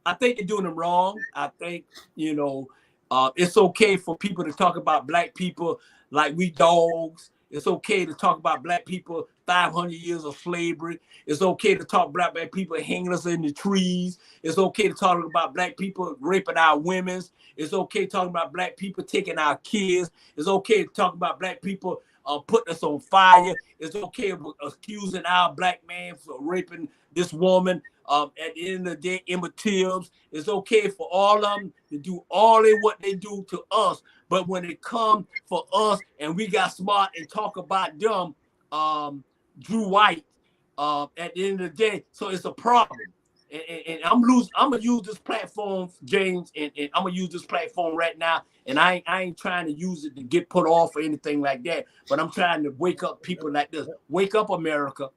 I think they're doing them wrong. I think it's okay for people to talk about black people like we dogs. It's okay to talk about black people 500 years of slavery. It's okay to talk about black people hanging us in the trees. It's okay to talk about black people raping our women. It's okay talking about black people taking our kids. It's okay to talk about black people putting us on fire. It's okay accusing our black man for raping this woman. At the end of the day, Emma Tibbs. It's okay for all of them to do all what they do to us. But when it comes for us and we got smart and talk about them, Drew White, at the end of the day, so it's a problem. And I'm gonna use this platform, James, and I'm gonna use this platform right now. And I ain't trying to use it to get put off or anything like that. But I'm trying to wake up people like this. Wake up, America.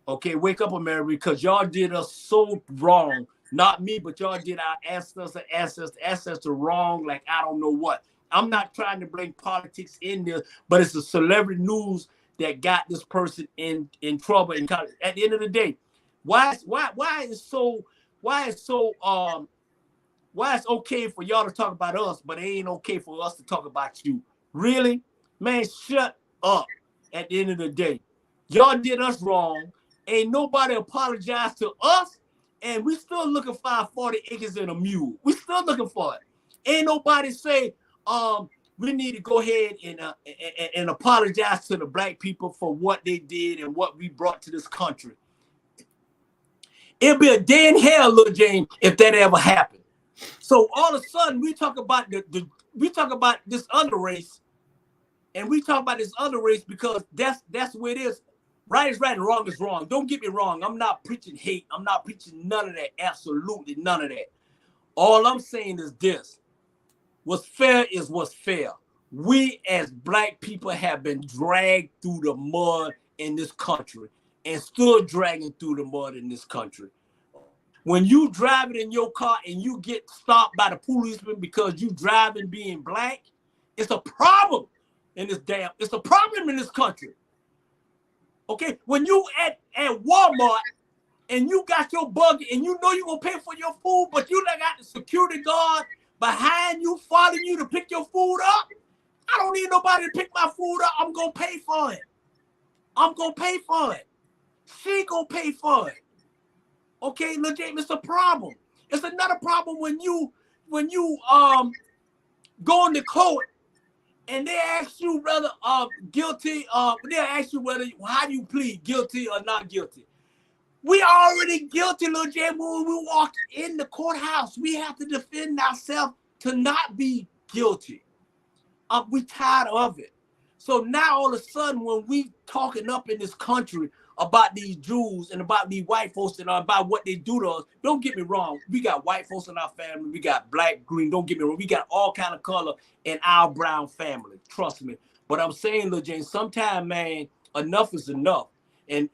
Okay, wake up, America, because y'all did us so wrong. Not me, but y'all did our ancestors wrong, like I don't know what. I'm not trying to bring politics in there, but it's the celebrity news that got this person in trouble. And at the end of the day, why it's okay for y'all to talk about us, but it ain't okay for us to talk about you? Really? Man, shut up. At the end of the day, y'all did us wrong. Ain't nobody apologized to us, and we still looking for our 40 acres and a mule. We still looking for it. Ain't nobody say, we need to go ahead and apologize to the black people for what they did and what we brought to this country. It'll be a day in hell, Lil James, if that ever happened. So all of a sudden, we talk about this other race, and we talk about this other race because that's where it is. Right is right and wrong is wrong. Don't get me wrong. I'm not preaching hate. I'm not preaching none of that. Absolutely none of that. All I'm saying is this. What's fair is what's fair. We as black people have been dragged through the mud in this country and still dragging through the mud in this country. When you driving in your car and you get stopped by the policeman because you driving being black, it's a problem in this it's a problem in this country. Okay, when you at Walmart and you got your buggy and you know you're gonna pay for your food, but you done got the security guard behind you, following you to pick your food up. I don't need nobody to pick my food up. I'm gonna pay for it. I'm gonna pay for it. She gonna pay for it. Okay, legit, it's a problem. It's another problem when you go into court and they ask you whether guilty. They ask you whether how do you plead, guilty or not guilty. We already guilty, Lil J. When we walk in the courthouse, we have to defend ourselves to not be guilty. We tired of it. So now all of a sudden, when we talking up in this country about these Jews and about these white folks and about what they do to us, don't get me wrong. We got white folks in our family. We got black, green. Don't get me wrong. We got all kind of color in our brown family. Trust me. But I'm saying, Lil Jane, sometimes, man, enough is enough. And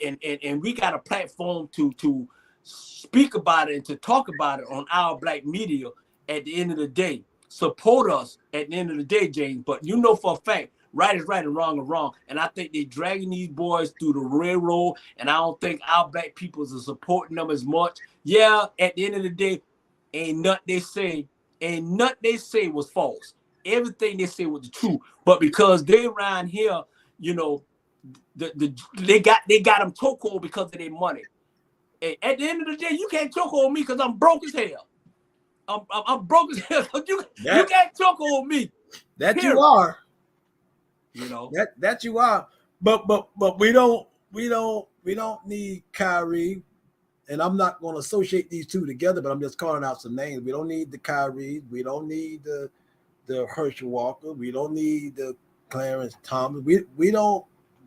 we got a platform to speak about it and to talk about it on our black media at the end of the day. Support us at the end of the day, James. But you know for a fact, right is right and wrong is wrong. And I think they're dragging these boys through the railroad. And I don't think our black people are supporting them as much. Yeah, at the end of the day, ain't nothing they say was false. Everything they say was the truth. But because they around here, you know, they got them chokehold because of their money. And at the end of the day, you can't chokehold me because I'm broke as hell. I'm broke as hell. You can't chokehold me. That period. You are. You know that you are. But we don't need Kyrie. And I'm not going to associate these two together, but I'm just calling out some names. We don't need the Kyrie. We don't need the the Herschel Walker. We don't need the Clarence Thomas. We don't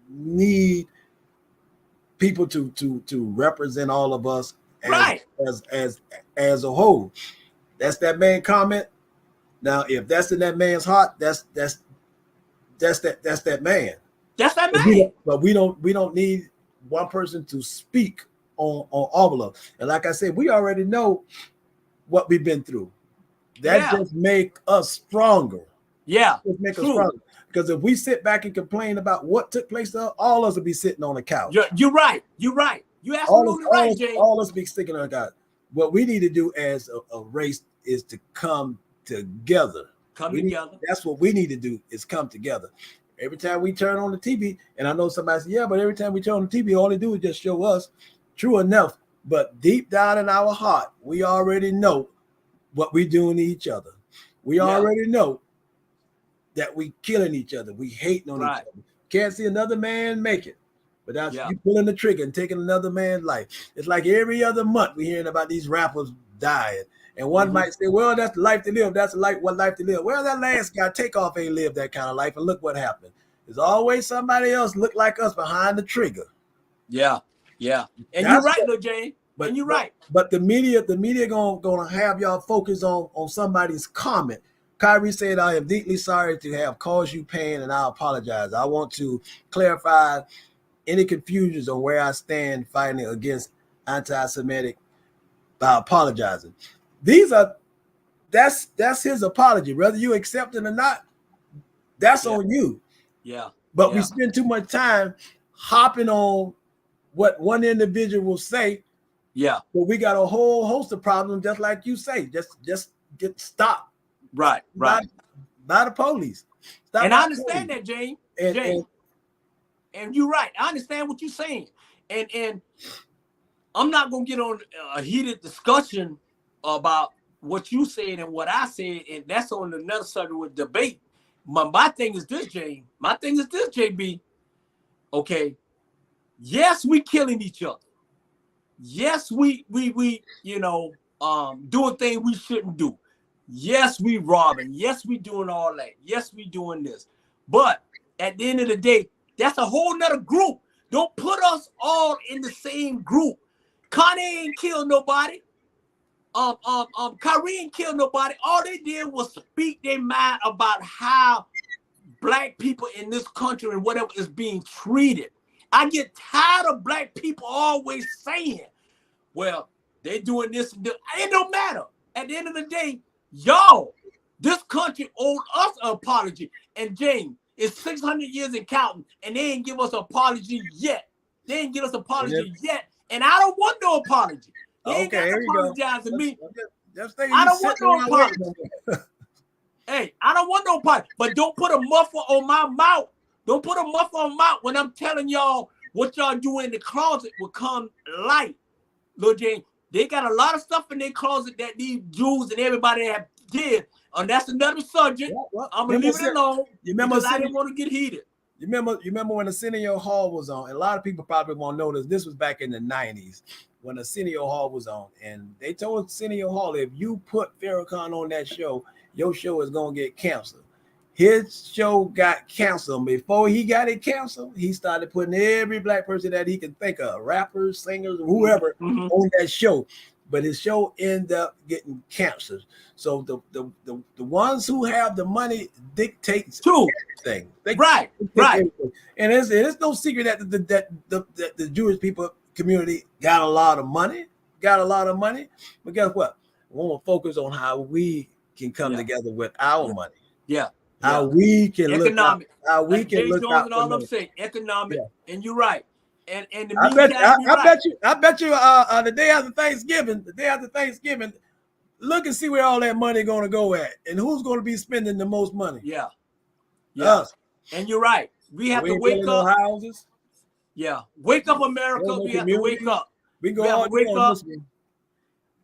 need people to represent all of us as a whole. That's that man comment. Now, if that's in that man's heart, that's that man. That's that man. But we don't need one person to speak on all of us. And like I said, we already know what we've been through. That just make us stronger. Yeah, just make us stronger. Because if we sit back and complain about what took place, all of us will be sitting on the couch. You're right. You're absolutely right, Jay. All of us be sticking on the couch. What we need to do as a race is to come together. That's what we need to do, is come together. Every time we turn on the TV, and I know somebody says, yeah, but every time we turn on the TV, all they do is just show us. True enough. But deep down in our heart, we already know what we're doing to each other. We already know that we killing each other. We hating on each other. Can't see another man make it. But that's you pulling the trigger and taking another man's life. It's like every other month we're hearing about these rappers dying. And one might say, well, that's the life to live. That's what life to live. Well, that last guy, Takeoff, ain't lived that kind of life. And look what happened. There's always somebody else look like us behind the trigger. Yeah. And you're right, though, Jay. And you're right. But the media gonna have y'all focus on somebody's comment. Kyrie said, I am deeply sorry to have caused you pain, and I apologize. I want to clarify any confusions on where I stand fighting against anti-Semitic by apologizing. That's his apology. Whether you accept it or not, that's on you. Yeah. But we spend too much time hopping on what one individual will say. Yeah. But we got a whole host of problems, just like you say. Just get stopped. Right. By the police. And I understand that, Jane. And you're right. I understand what you're saying. And I'm not gonna get on a heated discussion about what you said and what I said, and that's on another subject with debate. My thing is this, Jane. My thing is this, JB. Okay. Yes, we killing each other. Yes, we doing things we shouldn't do. Yes, we robbing. Yes, we doing all that. Yes, we doing this. But at the end of the day, that's a whole nother group. Don't put us all in the same group. Kanye ain't killed nobody. Kyrie ain't killed nobody. All they did was speak their mind about how black people in this country and whatever is being treated. I get tired of black people always saying, well, they're doing this and that. It don't matter. At the end of the day, y'all, this country owed us an apology. And James, it's 600 years in counting, and they ain't give us an apology yet. They ain't give us an apology yet. And I don't want no apology. They ain't got to apologize to me. I don't want no apology. Hey, I don't want no apology. But don't put a muffler on my mouth. Don't put a muffler on my mouth when I'm telling y'all what y'all do in the closet will come light. Lil Jane, they got a lot of stuff in their closet that these Jews and everybody have did. And that's another subject. I'm going to leave it alone because I didn't want to get heated. You remember when Arsenio Hall was on? And a lot of people probably won't know this. This was back in the 90s when Arsenio Hall was on. And they told Arsenio Hall, if you put Farrakhan on that show, your show is going to get canceled. His show got canceled. Before he got it canceled, he started putting every black person that he could think of, rappers, singers, whoever, on that show. But his show ended up getting canceled. So the ones who have the money dictates everything. Right. And it's no secret that the Jewish people community got a lot of money. But guess what? We want to focus on how we can come together with our money. How we can economic. How we can look out. All I'm saying, economic, and you're right. And the I bet you the day after Thanksgiving, look and see where all that money going to go at, and who's going to be spending the most money. Us. And you're right. We have to wake up. Houses. Wake up, America. We have to wake up. We have to wake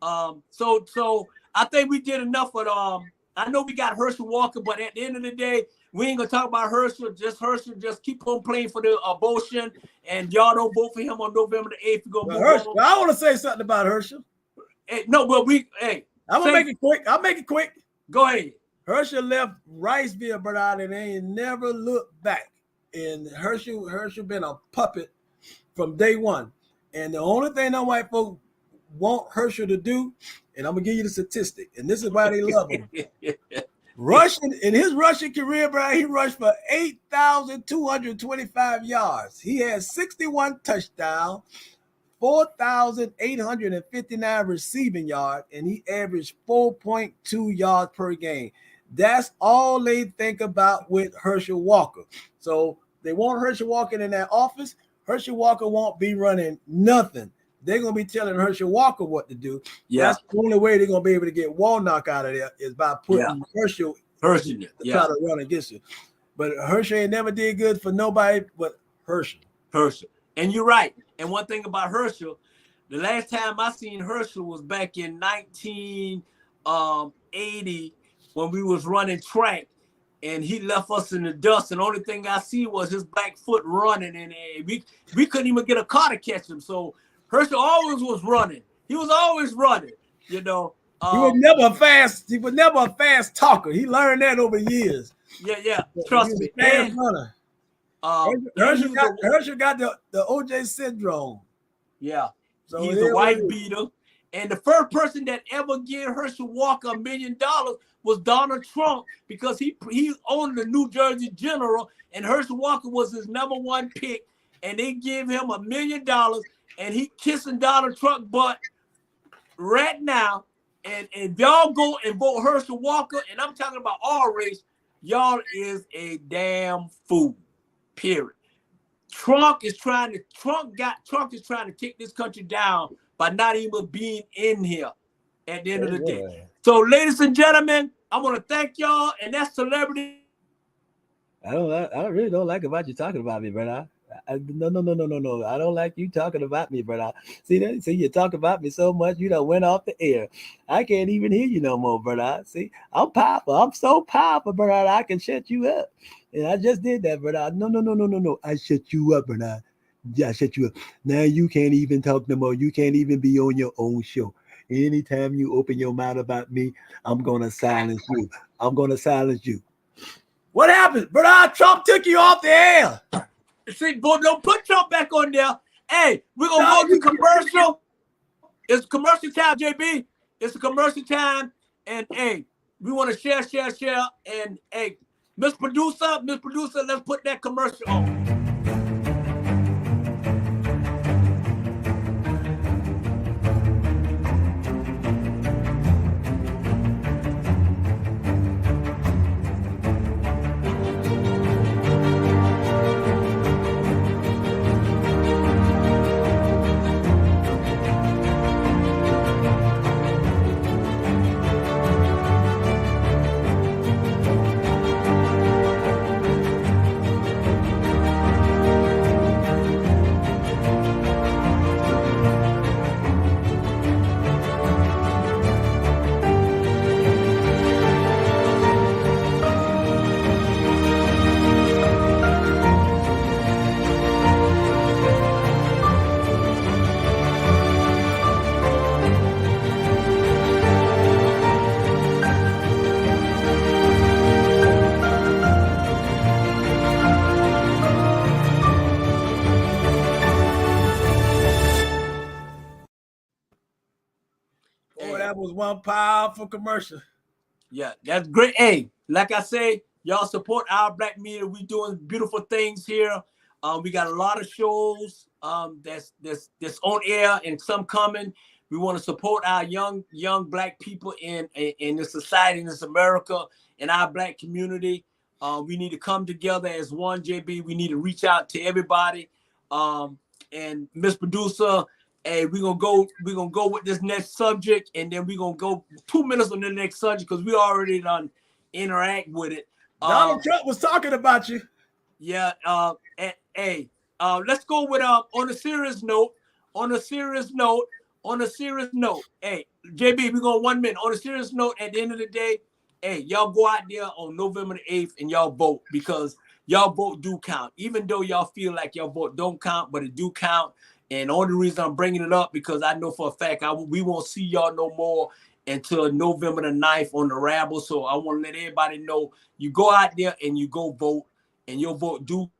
up. So I think we did enough with I know we got Herschel Walker, but at the end of the day, we ain't gonna talk about Herschel. Just keep on playing for the abortion, and y'all don't vote for him on November the 8th. I want to say something about Herschel. No, but I'm gonna make it quick. I'll make it quick. Go ahead. Herschel left Riceville, Bernard, and they ain't never looked back. And Herschel been a puppet from day one. And the only thing them white folk want Herschel to do, and I'm gonna give you the statistic, and this is why they love him. Rushing in his rushing career, bro, he rushed for 8,225 yards. He had 61 touchdowns, 4,859 receiving yards, and he averaged 4.2 yards per game. That's all they think about with Herschel Walker. So they want Herschel Walker in that office. Herschel Walker won't be running nothing. They're going to be telling Herschel Walker what to do. Yeah. That's the only way they're going to be able to get Warnock out of there is by putting Herschel to try to run against you. But Herschel ain't never did good for nobody but Herschel. And you're right. And one thing about Herschel, the last time I seen Herschel was back in 1980 when we was running track, and he left us in the dust. And the only thing I see was his back foot running, and we couldn't even get a car to catch him. So Herschel always was running. He was always running, you know. He was never a fast talker. He learned that over years. Yeah. Trust me. Fast runner. Herschel got the OJ syndrome. Yeah. So he's a white beater. And the first person that ever gave Herschel Walker $1 million was Donald Trump, because he owned the New Jersey General, and Herschel Walker was his #1 pick, and they gave him $1 million, and he kissing Donald Trump butt right now. And y'all go and vote Herschel Walker, and I'm talking about all race, y'all is a damn fool. Period. Trump is trying to take this country down by not even being in here at the end of the day. So, ladies and gentlemen, I want to thank y'all, and that's Celebrity. I really don't like about you talking about me, brother. No. I don't like you talking about me, brother. See you talk about me so much, you done went off the air. I can't even hear you no more, brother. See, I'm powerful. I'm so powerful, brother. I can shut you up. And I just did that, brother. No. I shut you up, brother. Yeah, I shut you up. Now you can't even talk no more. You can't even be on your own show. Anytime you open your mouth about me, I'm gonna silence you. What happened, brother? Trump took you off the air. See, boy, don't put Trump back on there. Hey, we're gonna go to commercial. It's commercial time, JB. It's a commercial time, and hey, we want to share. And hey, Miss Producer, let's put that commercial on. That was one powerful commercial. Yeah, that's great. Hey, like I say, y'all support our black media. We doing beautiful things here. We got a lot of shows that's on air and some coming. We want to support our young black people in this society, in this America, in our black community. We need to come together as one, JB. We need to reach out to everybody. And Miss Producer, hey, we're gonna go with this next subject, and then we're gonna go 2 minutes on the next subject because we already done interact with it. Donald Trump was talking about you. Yeah. Let's go with on a serious note. Hey, JB, we're going 1 minute. On a serious note, at the end of the day, hey, y'all go out there on November the 8th and y'all vote, because y'all vote do count. Even though y'all feel like y'all vote don't count, but it do count. And the only reason I'm bringing it up because I know for a fact we won't see y'all no more until November the 9th on the rabble. So I want to let everybody know you go out there and you go vote, and your vote do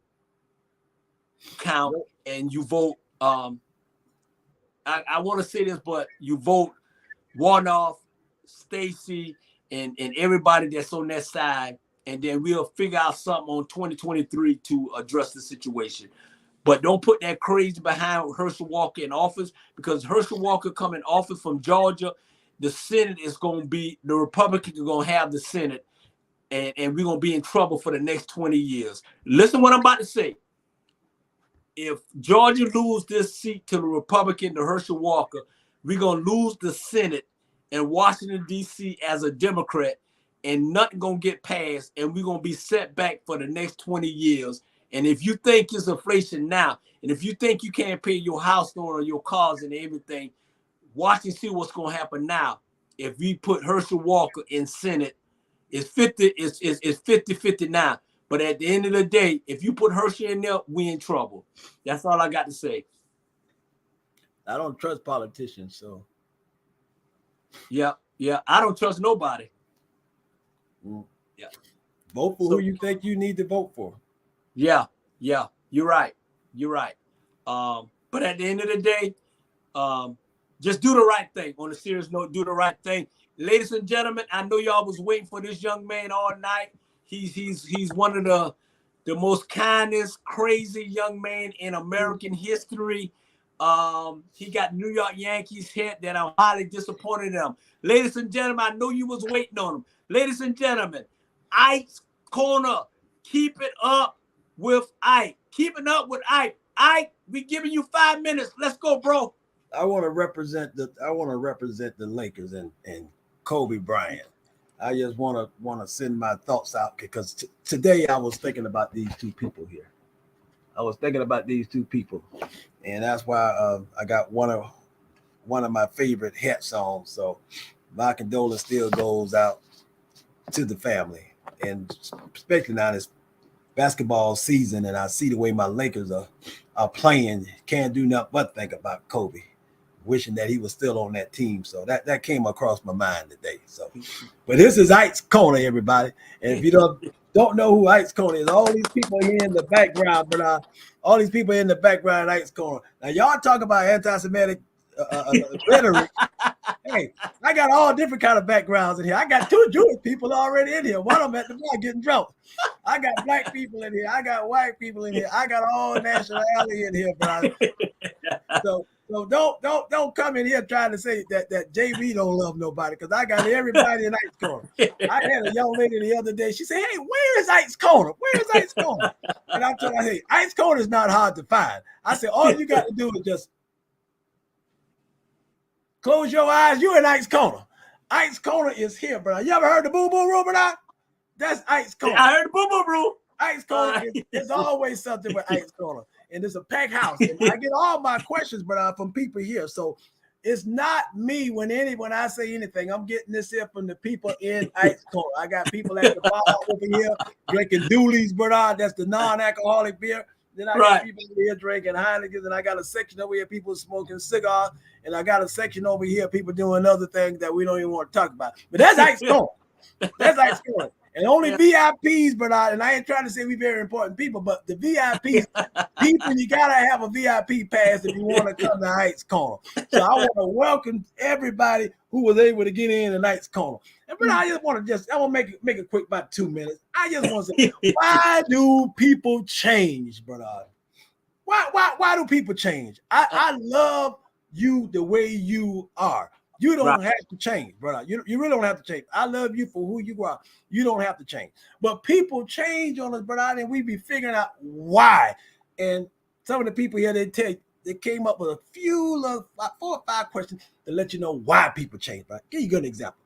count, and you vote. I want to say this, but you vote Warnoff, Stacey, and everybody that's on that side, and then we'll figure out something on 2023 to address the situation. But don't put that crazy behind Herschel Walker in office, because Herschel Walker come in office from Georgia. The Senate is going to be, the Republicans are going to have the Senate, and we're going to be in trouble for the next 20 years. Listen what I'm about to say. If Georgia lose this seat to the Republican, to Herschel Walker, we're going to lose the Senate in Washington, D.C. as a Democrat, and nothing going to get passed, and we're going to be set back for the next 20 years. And if you think it's inflation now, and if you think you can't pay your house loan or your cars and everything, watch and see what's going to happen now. If we put Herschel Walker in Senate, it's 50-50 now. But at the end of the day, if you put Herschel in there, we in trouble. That's all I got to say. I don't trust politicians, so. Yeah. I don't trust nobody. Yeah. Vote for who you think you need to vote for. Yeah. You're right. But at the end of the day, just do the right thing. On a serious note, do the right thing. Ladies and gentlemen, I know y'all was waiting for this young man all night. He's one of the most kindest, crazy young men in American history. He got New York Yankees hit that I'm highly disappointed in him. Ladies and gentlemen, I know you was waiting on him. Ladies and gentlemen, Ike's Corner. Keep it up with Ike. Keep it up with Ike. Ike, we giving you 5 minutes. Let's go, bro. I want to represent the Lakers and Kobe Bryant. I just want to send my thoughts out, because today I was thinking about these two people here. And that's why I got one of my favorite hat songs. So my condolence still goes out to the family, and especially now this basketball season, and I see the way my Lakers are playing. Can't do nothing but think about Kobe, wishing that he was still on that team. So that came across my mind today. So, but this is Ike's Corner, everybody. And if you don't know who Ike's Corner is, all these people here in the background, but all these people in the background, Ike's Corner. Now y'all talk about anti-Semitic rhetoric. Hey, I got all different kind of backgrounds in here. I got 2 Jewish people already in here. One of them at the bar getting drunk. I got black people in here. I got white people in here. I got all nationality in here, brother. So don't come in here trying to say that JB don't love nobody, because I got everybody in Ike's Corner. I had a young lady the other day. She said, "Hey, where is Ike's Corner? Where is Ike's Corner?" And I told her, "Hey, Ike's Corner is not hard to find." I said, "All you got to do is just close your eyes. You in Ike's Corner. Ike's Corner is here, bro. You ever heard the Boo Boo Room, bro? That's Ike's Corner. I heard the Boo Boo Room. Ike's Corner is always something with Ike's Corner. And it's a packed house. And I get all my questions, from people here. So it's not me when I say anything. I'm getting this here from the people in Ike's Corner. I got people at the bar over here drinking Dooley's, brother. That's the non-alcoholic beer. Then I got people over here drinking Heineken, and I got a section over here people smoking cigars, and I got a section over here people doing other things that we don't even want to talk about. But that's Ike's Corner. That's Ike's Corner. And only VIPs, but and I ain't trying to say we very important people, but the VIPs, people, you gotta have a VIP pass if you want to come to Ike's Corner. So I want to welcome everybody who was able to get in Ike's Corner. And but I want to make it quick, about 2 minutes. I just want to say, why do people change, brother? Why do people change? I love you the way you are. You don't have to change, brother. You really don't have to change. I love you for who you are. You don't have to change. But people change on us, brother, and we be figuring out why. And some of the people here, they came up with a few, 4 or 5 questions to let you know why people change, brother. Give you an example.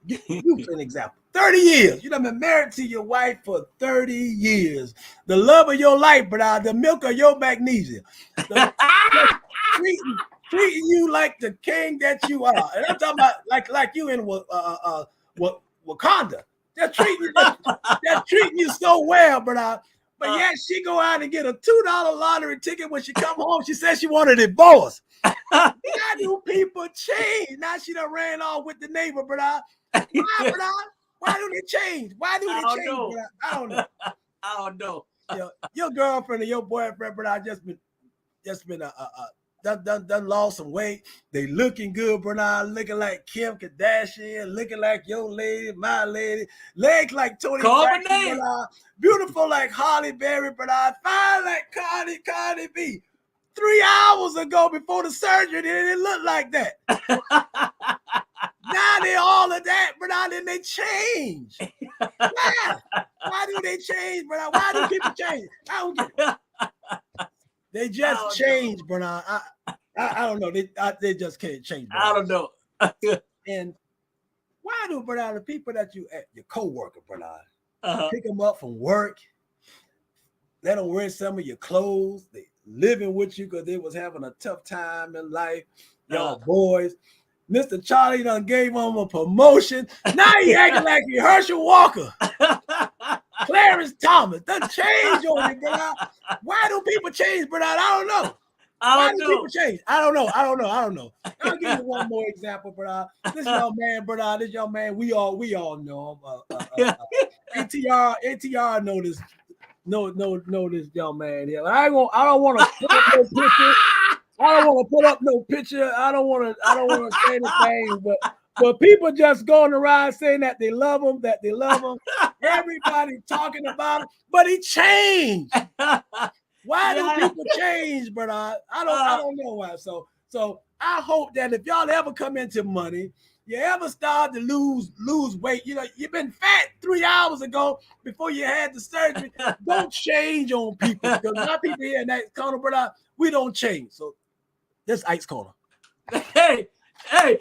Give you an example. 30 years. You done been married to your wife for 30 years. The love of your life, brother. The milk of your magnesia. Treating you like the king that you are. And I'm talking about like you in Wakanda. They're treating you so well, brother. But yet she go out and get a $2 lottery ticket. When she come home, she says she want a divorce. Why do people change? Now she done ran off with the neighbor, brother. Why, brother? Why do they change? Why do they change, brother? I don't know. I don't know. Your girlfriend or your boyfriend, brother, just been done lost some weight. They looking good, brother. Looking like Kim Kardashian, looking like your lady, my lady, legs like Tony Braxton, brother. Beautiful like Holly Berry, brother. Fine like Cardi B. 3 hours ago before the surgery, it looked like that. Now they all of that, brother. Then they change. Why do they change, brother? Why do people change? I don't get it. They just change, brother. I don't know. They just can't change. Brother. I don't know. And why do, brother, the people that your co-worker, brother, pick them up from work, let them wear some of your clothes, they living with you because they was having a tough time in life, y'all boys. Mr. Charlie done gave him a promotion. Now he acting like he Herschel Walker. Clarence Thomas done change on you, brother. Why do people change, brother? I don't know. Why do people change? I don't know. I'll give you one more example, brother. This young man, brother. This young man, we all know him. ATR know this. No, this young man here. I don't want to put up no picture. I don't want to put up no picture. I don't want to say anything, but people just going around saying that they love him, Everybody talking about him, but he changed. Why do people change, brother? I don't know why. So I hope that if y'all ever come into money, you ever start to lose weight, you've been fat 3 hours ago before you had the surgery. Don't change on people because my people here in that corner, brother, we don't change. So this Ike's Corner. Hey, Hercules.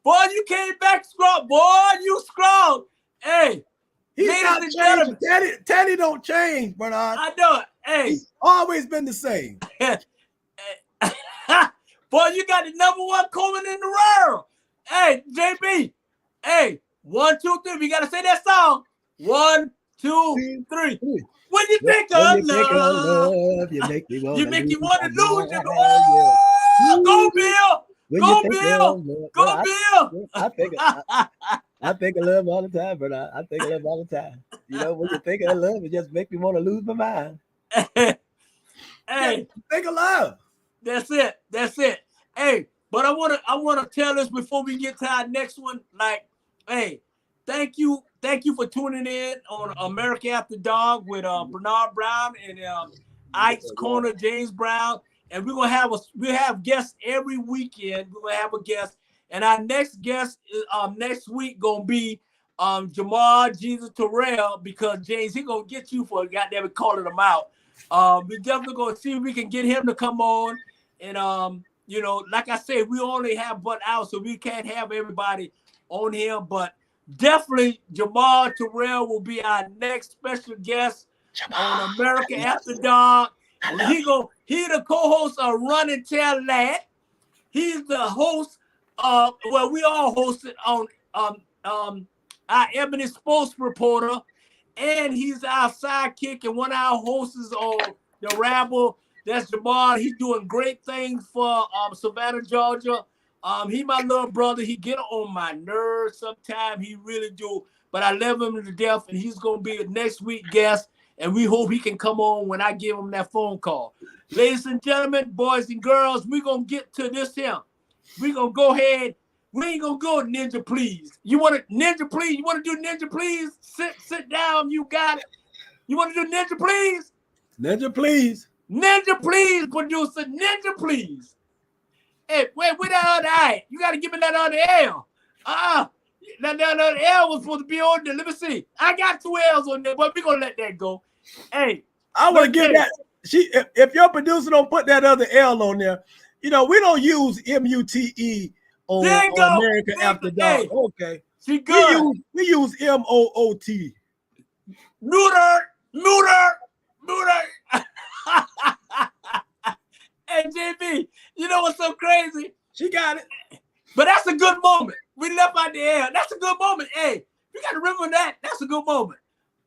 Boy, you came back strong. Boy, you strong. Hey, he's not changing. Teddy don't change, brother. I know it. Hey, he's always been the same. Boy, you got the #1 Coleman in the world. Hey, JB. Hey, 1, 2, 3. We gotta say that song. 1, 2, 3. When you think of love, you make me want to lose your mind. Go, Bill. Go, Bill. Go, Bill. I think of love all the time, brother. I think of love all the time. When you think of love, it just makes me want to lose my mind. Hey, think of love. That's it. Hey, but I wanna tell this before we get to our next one. Like, hey, thank you for tuning in on America After Dark with Bernard Brown and Ike's Corner, James Brown. And we're gonna have guests every weekend. We're gonna have a guest, and our next guest next week gonna be Jamal Jesus Terrell, because James, he gonna get you for goddamn calling him out. We're definitely gonna see if we can get him to come on. And like I said, we only have 1 hour, so we can't have everybody on here. But definitely Jamal Terrell will be our next special guest on America After Dark. He the co-host of Run and Tell That. He's the host of, we all hosted on our Ebony Sports Reporter, and he's our sidekick and one of our hosts on the Rabble. That's Jamal. He's doing great things for Savannah, Georgia. He my little brother. He get on my nerves sometimes. He really do. But I love him to death, and he's gonna be a next week guest. And we hope he can come on when I give him that phone call. Ladies and gentlemen, boys and girls, we're gonna get to this here. We're gonna go ahead. We ain't gonna go Ninja Please. You want to Ninja Please? You want to do Ninja Please? Sit down. You got it. You want to do Ninja Please? Ninja Please. Ninja Please, producer. Ninja Please. Hey, wait that other eye. You got to give me that other L. That other L was supposed to be on there. Let me see. I got 2 L's on there, but we're going to let that go. Hey. I want to give that. If your producer don't put that other L on there, we don't use MUTE on America After Dark. Hey, okay. She good. We use MOOT. Neuter. Hey, JB, you know what's so crazy? She got it. But that's a good moment. We left out the air. That's a good moment. Hey, you got to remember that. That's a good moment.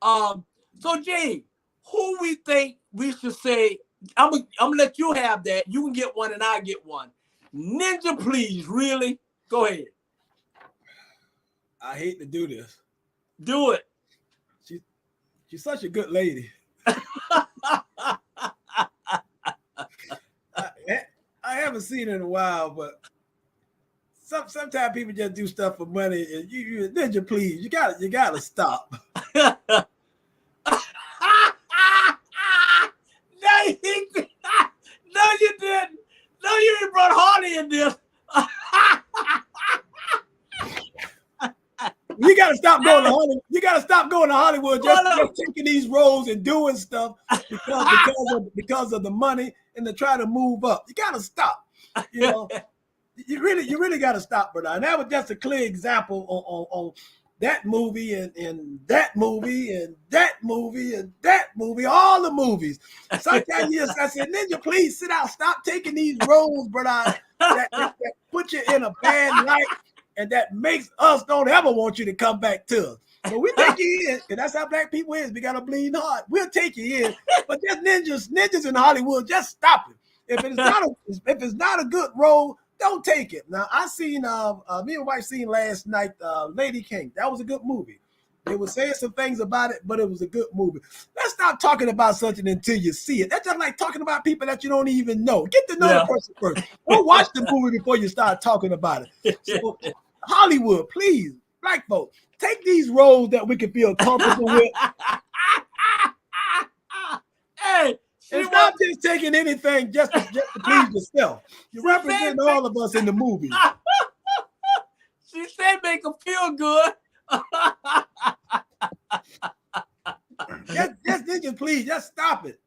So Jay, who we think we should say? I'm gonna let you have that. You can get one and I get one. Ninja, please, really? Go ahead. I hate to do this. Do it. She's such a good lady. I haven't seen her in a while, but sometimes people just do stuff for money. And you Ninja, please, you gotta stop. No, you didn't. No, you didn't. No, you ain't brought Harley in this. You gotta stop going to Hollywood. You gotta stop going to Hollywood just taking these roles and doing stuff because of the money and to try to move up. You gotta stop. You know, you really gotta stop, brother. And that was just a clear example on that movie and that movie and that movie and that movie, all the movies. Sometimes I said, Ninja, please sit down. Stop taking these roles, brother, that put you in a bad light. And that makes us don't ever want you to come back to us. So we take you in, because that's how black people is. We got a bleeding heart. We'll take you in. But just ninjas in Hollywood, just stop it. If it's not a good role, don't take it. Now I seen me and wife seen last night Lady King. That was a good movie. They were saying some things about it, but it was a good movie. Let's stop talking about something until you see it. That's just like talking about people that you don't even know. Get to know the person first. Don't watch the movie before you start talking about it. So Hollywood, please, black folks, take these roles that we can feel comfortable with. Hey, it's not just taking anything just to please yourself. You represent all of us in the movie. She said make them feel good. Just please, just stop it.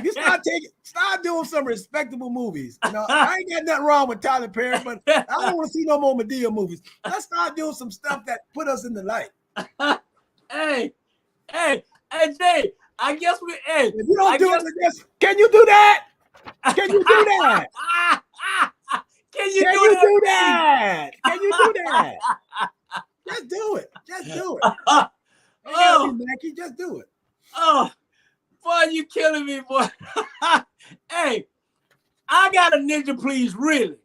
You start doing some respectable movies. You know, I ain't got nothing wrong with Tyler Perry, but I don't want to see no more Madea movies. Let's start doing some stuff that put us in the light. Hey, Jay, I guess if you don't do it, can you do that? Can you do that? Can you do that? Can you do that? Just do it. Just do it. Mackie, just do it. Oh, boy, you killing me, boy. Hey, I got a ninja, please, really.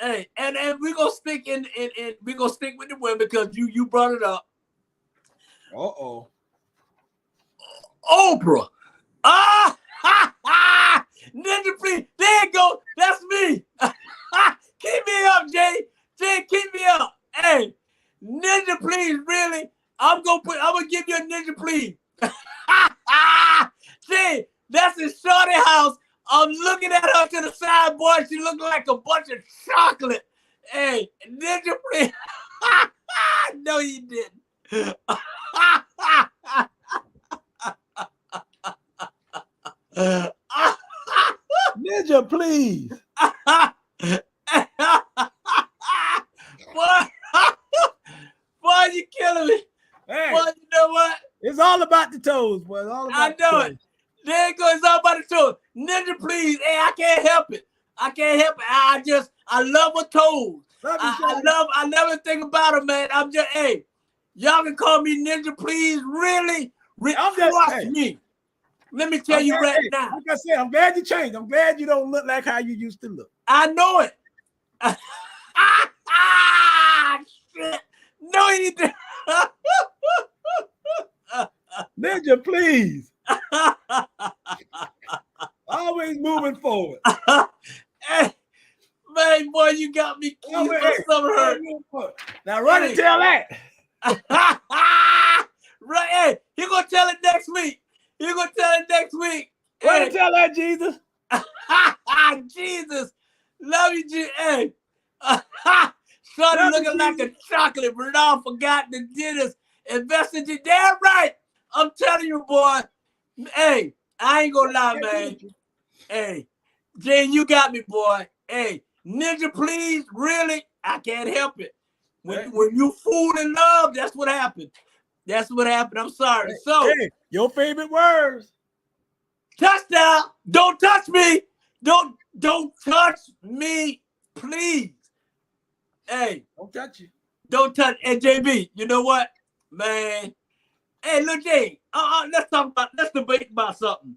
Hey, and we're gonna stick we're gonna stick with the women because you brought it up. Uh-oh. Oprah. Ninja, please. There you go. That's me. Keep me up, Jay. Jay, keep me up. Hey, ninja, please, really. I'm gonna give you a ninja, please. Jay, that's in Shorty house. I'm looking at her to the side, boy. She looking like a bunch of chocolate. Hey, ninja, please. No, you didn't. Ninja, please. Boy, you killing me. Hey, boy, you know what? It's all about the toes, boy. It's all about I know it. There it goes. It's all about the toes. Ninja, please. Hey, I can't help it. I love her toes. I never think about her, man. I'm just, hey, y'all can call me Ninja, please. Really? Trust me. Let me tell you right now. Like I said, I'm glad you changed. I'm glad you don't look like how you used to look. I know it. Shit. No, you didn't. Ninja, please. Always moving forward. Hey, man, boy, you got me cute. My stomach hurt. Now run and tell that. Right, hey, he gonna tell it next week. Run and tell that, Jesus. Jesus, love you, Jesus. Hey, Shorty looking like a chocolate. Bernard forgot the dentist invested you. Damn right. I'm telling you, boy. Hey, I ain't gonna lie, man. Hey, Jay, you got me, boy. Hey, Ninja, please, really, I can't help it. When you fool in love, that's what happened. I'm sorry. Hey, your favorite words. Touchdown. Don't touch me. Don't touch me, please. Hey. Don't touch you. Don't touch. And JB, you know what? Man, Hey, look, Jay. Let's debate about something.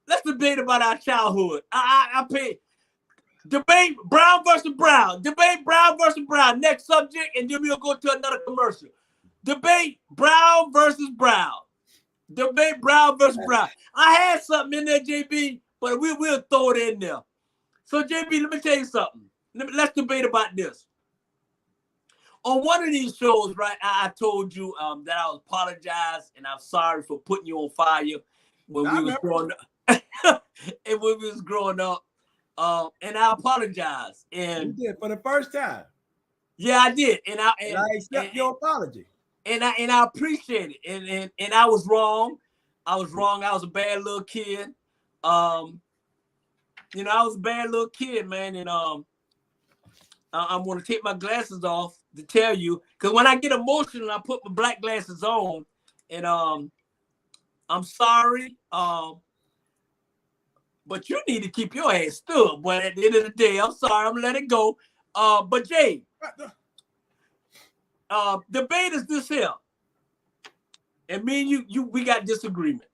Let's debate about our childhood. I pay. Debate Brown versus Brown. Debate Brown versus Brown. Next subject, and then we'll go to another commercial. Debate Brown versus Brown. Debate Brown versus Brown. I had something in there, JB, but we'll throw it in there. So, JB, let me tell you something. Let's debate about this. On one of these shows, right, I told you that I was apologize and I'm sorry for putting you on fire when we was growing up. And when we was growing up. And I apologize. And you did for the first time. Yeah, I did. And I accept your apology. And I appreciate it. And I was wrong. I was wrong. I was a bad little kid. You know, I was a bad little kid, man. And I'm gonna take my glasses off to tell you, because when I get emotional, I put my black glasses on, and I'm sorry. But you need to keep your ass stood. But at the end of the day, I'm sorry. I'm gonna let it go. But Jay, debate is this here, and me and you, we got disagreement.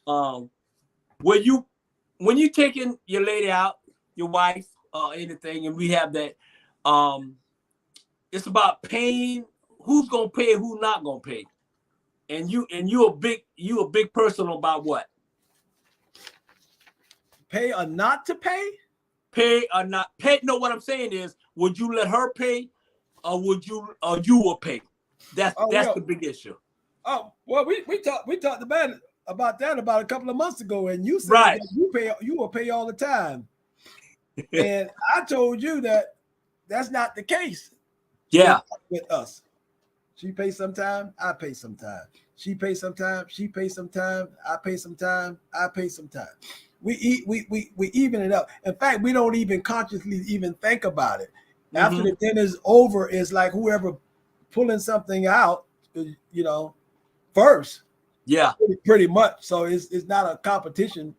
When you taking your lady out, your wife, anything, and we have that, it's about paying. Who's gonna pay? Who's not gonna pay? And you a big person about what? Pay or not to pay? Pay or not pay? No, what I'm saying is, would you let her pay, or you will pay? That's the big issue. Oh well, we talked about that about a couple of months ago, and you said right. that you will pay all the time, and I told you that that's not the case. Yeah, with us, she pays sometime, I pay sometime. She pays sometime, she pays sometime, I pay sometime, I pay sometime. We even it up. In fact, we don't even consciously even think about it. Mm-hmm. After the dinner's over, it's like whoever pulling something out, you know, first. Yeah, pretty much. So it's not a competition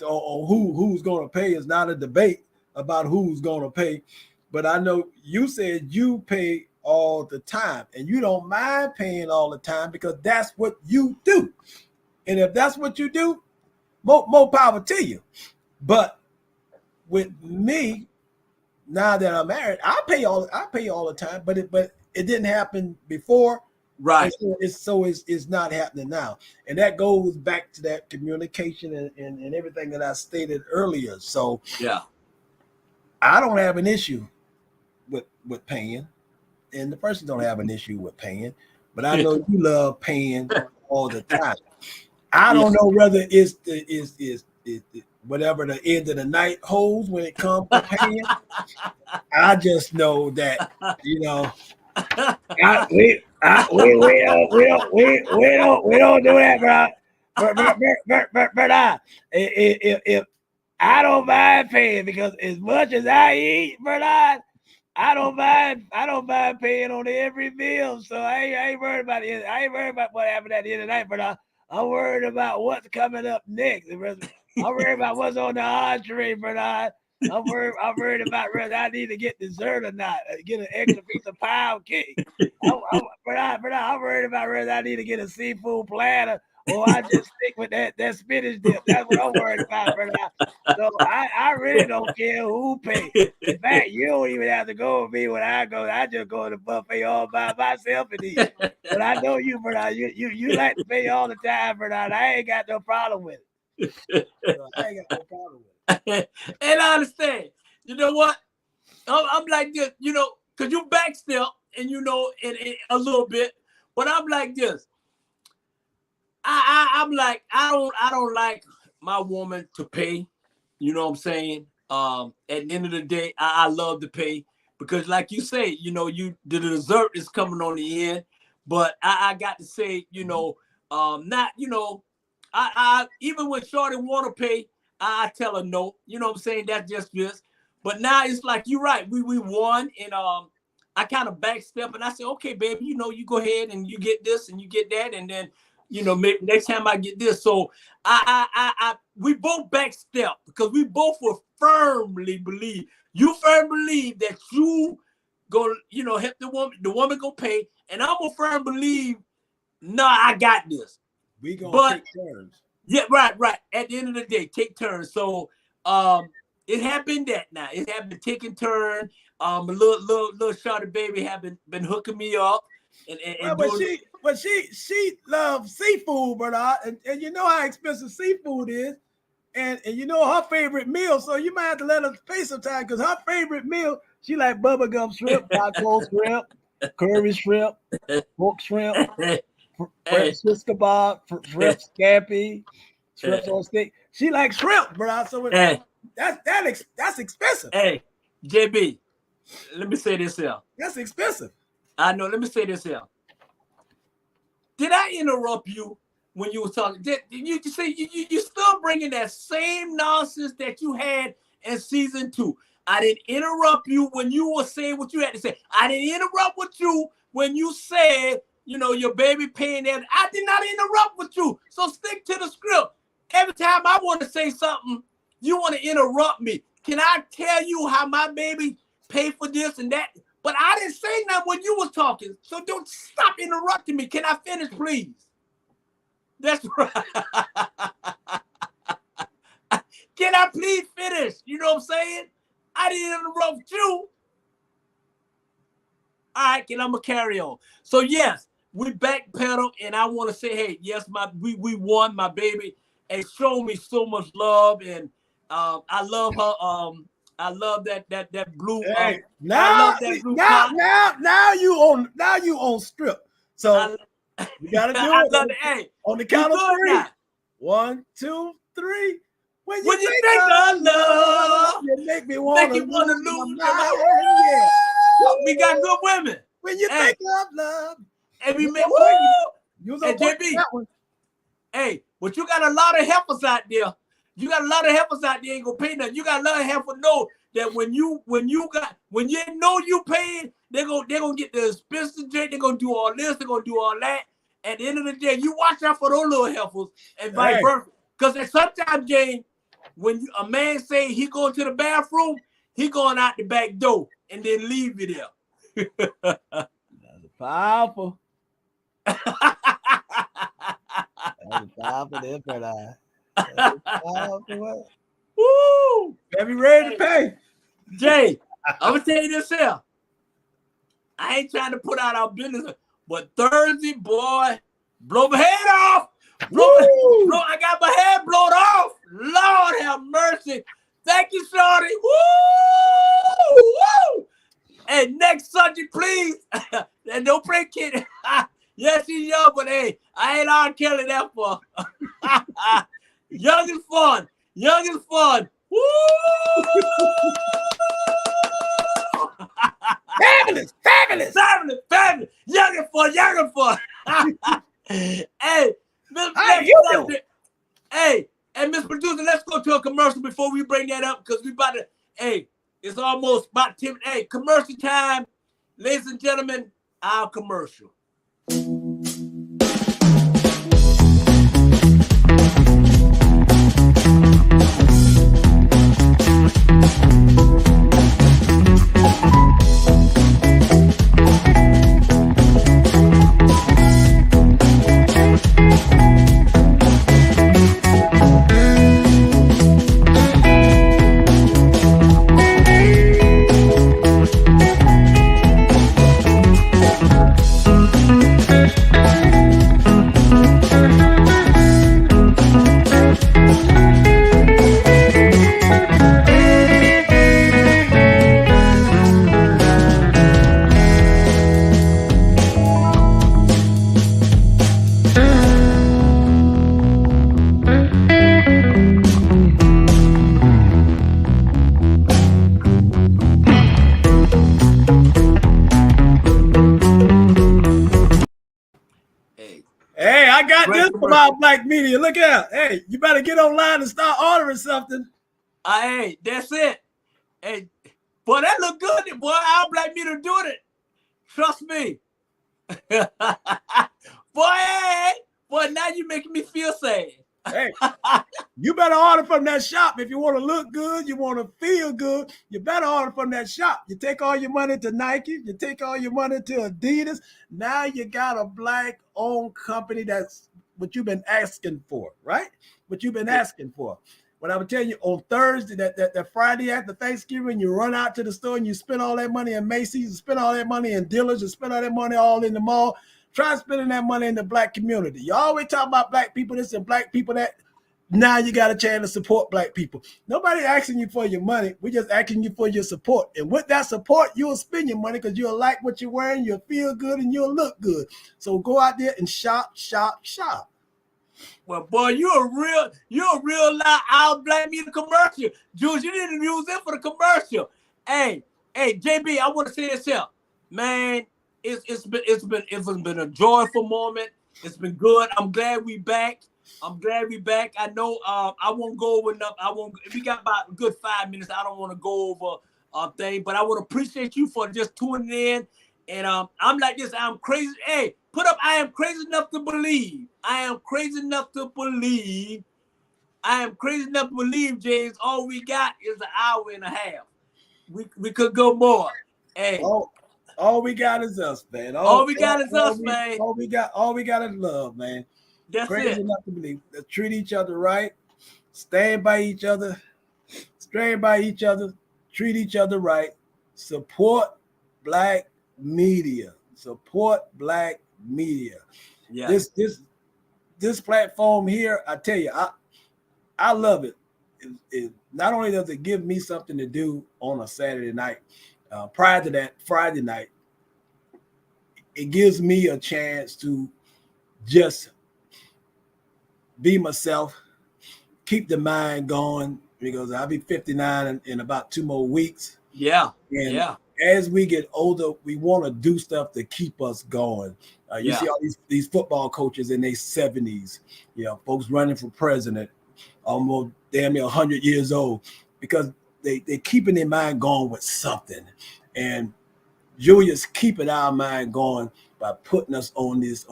on who's going to pay. It's not a debate about who's going to pay. But I know you said you pay all the time, and you don't mind paying all the time because that's what you do. And if that's what you do, more power to you. But with me, now that I'm married, I pay all the time, but it didn't happen before. Right. So it's not happening now. And that goes back to that communication and everything that I stated earlier. So yeah, I don't have an issue with paying, and the person don't have an issue with paying, but I know you love paying all the time. I don't know whether it's whatever the end of the night holds when it comes to paying. I just know that, you know, we don't do that, bro. But if I don't mind paying, because as much as I eat, Bernard, I don't mind paying on every meal. So I ain't worried about it. I ain't worried about what happened at the end of the night, Bernard. I'm worried about what's coming up next. I'm worried about what's on the entree, Bernard. I'm worried about whether I need to get dessert or not. Get an extra piece of pound cake. I'm worried about whether I need to get a seafood platter or I just stick with that spinach dip. That's what I'm worried about, Bernard. So I really don't care who pays. In fact, you don't even have to go with me when I go. I just go to the buffet all by myself and eat. But I know you, Bernard. You like to pay all the time, Bernard. I ain't got no problem with it. I ain't got no problem with it. And I understand. You know what? I'm like this, you know, because you backstep and you know in a little bit, but I'm like this. I'm like, I don't like my woman to pay. You know what I'm saying? At the end of the day, I love to pay because, like you say, you know, the dessert is coming on the end. But I got to say, you know, not, you know, I even when Shorty want to pay, I tell her no. You know what I'm saying? That's just this. But now it's like you're right. We won, and I kind of backstep and I say, okay, baby, you know, you go ahead and you get this and you get that, and then, you know, maybe next time I get this. So we both backstep because we both will firmly believe. You firmly believe that you go, you know, help the woman go pay, and I'm a firm believe No, I got this. We gonna But take turns. yeah, right. At the end of the day, take turns. So it had been that now. It had been taking turn. A little shorty baby have been hooking me up and Well, doing. but she loves seafood, brother, and you know how expensive seafood is, and you know her favorite meal. So you might have to let her pay some time because her favorite meal, she like bubblegum shrimp, taco shrimp, curry shrimp, pork shrimp, French kebab, shrimp scampi, shrimp on stick. She likes shrimp, bro. So that's expensive. Hey, JB, let me say this here. That's expensive. I know. Let me say this here. Did I interrupt you when you were talking? You say you still bringing that same nonsense that you had in season 2? I didn't interrupt you when you were saying what you had to say. I didn't interrupt with you when you said, you know, your baby paying that. I did not interrupt with you. So stick to the script. Every time I want to say something, you want to interrupt me. Can I tell you how my baby paid for this and that? But I didn't say nothing when you was talking. So don't stop interrupting me. Can I finish, please? That's right. Can I please finish? You know what I'm saying? I didn't interrupt you. All right, I'm gonna carry on. So yes, we backpedal, and I want to say, hey, yes, we won, my baby, and showed me so much love, and I love her. I love that blue. Hey, now you on strip. So you gotta do it. Hey, on the count of 3. Now. 1, 2, 3. When you think of love, you make me want to lose my mind. Yeah. We got good women. When you think of love, and we make JB. Hey, but you got a lot of helpers out there. You got a lot of helpers out there ain't gonna pay nothing. You got a lot of helpers know that when you know you paying, they're gonna get the expensive drink. They're gonna do all this. They're gonna do all that. At the end of the day, you watch out for those little helpers and vice versa. Because sometimes, Jane, when a man say he going to the bathroom, he going out the back door and then leave you there. That's powerful. That's powerful there, brother. Powerful. Woo! Be ready to pay. Jay, I'm gonna tell you this here. I ain't trying to put out our business, but Thursday, boy, blow my head off. I got my head blown off. Lord have mercy. Thank you, Shorty. Woo! Woo! Hey, next subject, please. And don't play kid. Yes, she's young, but hey, I ain't R. Kelly that for. Young and fun. Young and fun. Woo! Fabulous. Young and fun. Hey, hey, and Miss Producer, let's go to a commercial before we bring that up because we about to, hey, it's almost about 10. Hey, commercial time. Ladies and gentlemen, our commercial. About Black Media. Look out. Hey, you better get online and start ordering something. Hey, that's it. Hey, boy, that look good. Boy, Our Black Media doing it. Trust me. Boy, now you making me feel sad. Hey, you better order from that shop if you want to look good, you want to feel good. You better order from that shop. You take all your money to Nike, you take all your money to Adidas. Now you got a Black-owned company. That's what you've been asking for, right? What you've been asking for. When I would tell you on Thursday, that Friday after Thanksgiving, you run out to the store and you spend all that money in Macy's, you spend all that money in Dillard's, you spend all that money all in the mall. Try spending that money in the Black community. You always talk about Black people this and Black people that. Now you got a chance to support Black people. Nobody asking you for your money. We're just asking you for your support. And with that support, you'll spend your money because you'll like what you're wearing, you'll feel good, and you'll look good. So go out there and shop, shop, shop. Well, boy, you're a real loud I'll blame you the commercial. Jules, you didn't use it for the commercial. Hey, JB, I want to say this here. Man, it's been a joyful moment. It's been good. I'm glad we back. I know I won't go over enough. We got about a good 5 minutes. I don't want to go over thing, but I want to appreciate you for just tuning in. And I'm like this. I'm crazy. Hey, put up. I am crazy enough to believe. James. All we got is an hour and a half. We could go more. Hey. All we got is us, man. All we got is us, man. All we got is love, man. That's crazy it. enough to believe. Treat each other right. Stand by each other. Treat each other right. Support Black media. Yeah. This platform here, I tell you, I love it. It. Not only does it give me something to do on a Saturday night, prior to that Friday night, it gives me a chance to just be myself, keep the mind going, because I'll be 59 in about 2 more weeks. Yeah. As we get older, we want to do stuff to keep us going. You see all these football coaches in their 70s, folks running for president, almost damn near 100 years old, because they're keeping their mind going with something. And Julius keeping our mind going by putting us on this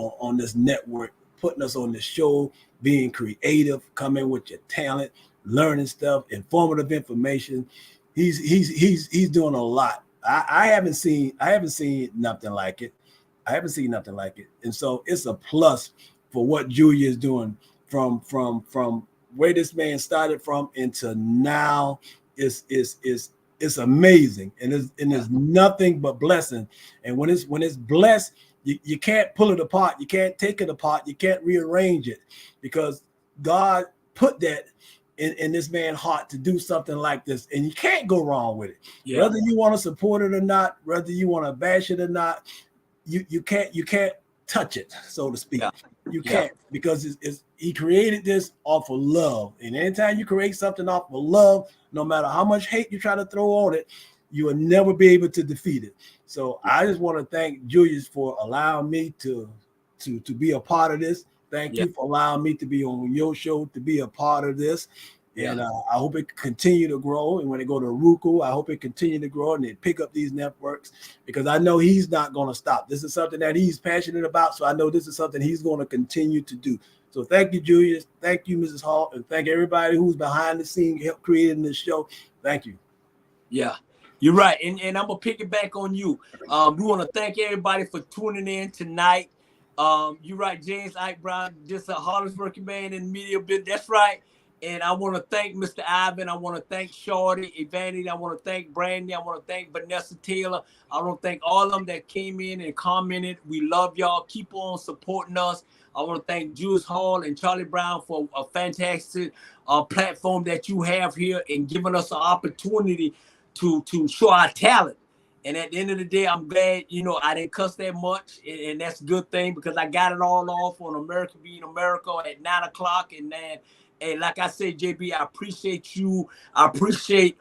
network, putting us on the show, being creative, coming with your talent, learning stuff, informative information. He's doing a lot. I haven't seen nothing like it. And so it's a plus for what Julia is doing from where this man started from into now. It's amazing, and it's nothing but blessing. And when it's blessed, you can't pull it apart. You can't take it apart. You can't rearrange it, because God put that in this man's heart to do something like this, and you can't go wrong with it. Yeah. Whether you want to support it or not, whether you want to bash it or not, you can't touch it, so to speak. Yeah. You can't, because he created this off of love. And anytime you create something off of love, no matter how much hate you try to throw on it, you will never be able to defeat it. So I just want to thank Julius for allowing me to be a part of this. Thank you for allowing me to be on your show, to be a part of this. And I hope it continue to grow. And when they go to Roku, I hope it continue to grow and they pick up these networks, because I know he's not going to stop. This is something that he's passionate about. So I know this is something he's going to continue to do. So thank you, Julius. Thank you, Mrs. Hall. And thank everybody who's behind the scenes, help creating this show. Thank you. Yeah, you're right. And I'm going to pick it back on you. We want to thank everybody for tuning in tonight. You're right, James Ike Brown, just the hardest working man in the media business. That's right. And I want to thank Mr. Ivan. I want to thank Shorty, Evanity. I want to thank Brandy. I want to thank Vanessa Taylor. I want to thank all of them that came in and commented. We love y'all. Keep on supporting us. I want to thank Jules Hall and Charlie Brown for a fantastic platform that you have here and giving us an opportunity to show our talent. And at the end of the day, I'm glad, I didn't cuss that much. And that's a good thing, because I got it all off on America Being America at 9 o'clock. And then, hey, like I said, JB, I appreciate you. I appreciate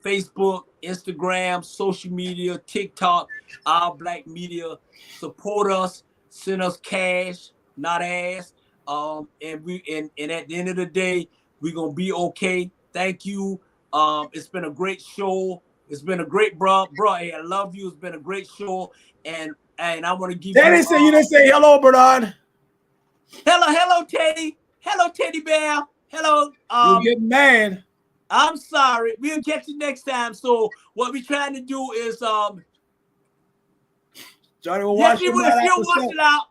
Facebook, Instagram, social media, TikTok, Our Black Media. Support us, send us cash, not ass. And at the end of the day, we're gonna be okay. Thank you. It's been a great show. It's been a great bro. Hey, I love you. It's been a great show. And I want to give you didn't say hello, Bernard. Hello, Teddy. Hello, Teddy Bear. Hello. You're getting mad. I'm sorry. We'll catch you next time. So what we're trying to do is Johnny will yes, wash you your will mouth still out wash it out.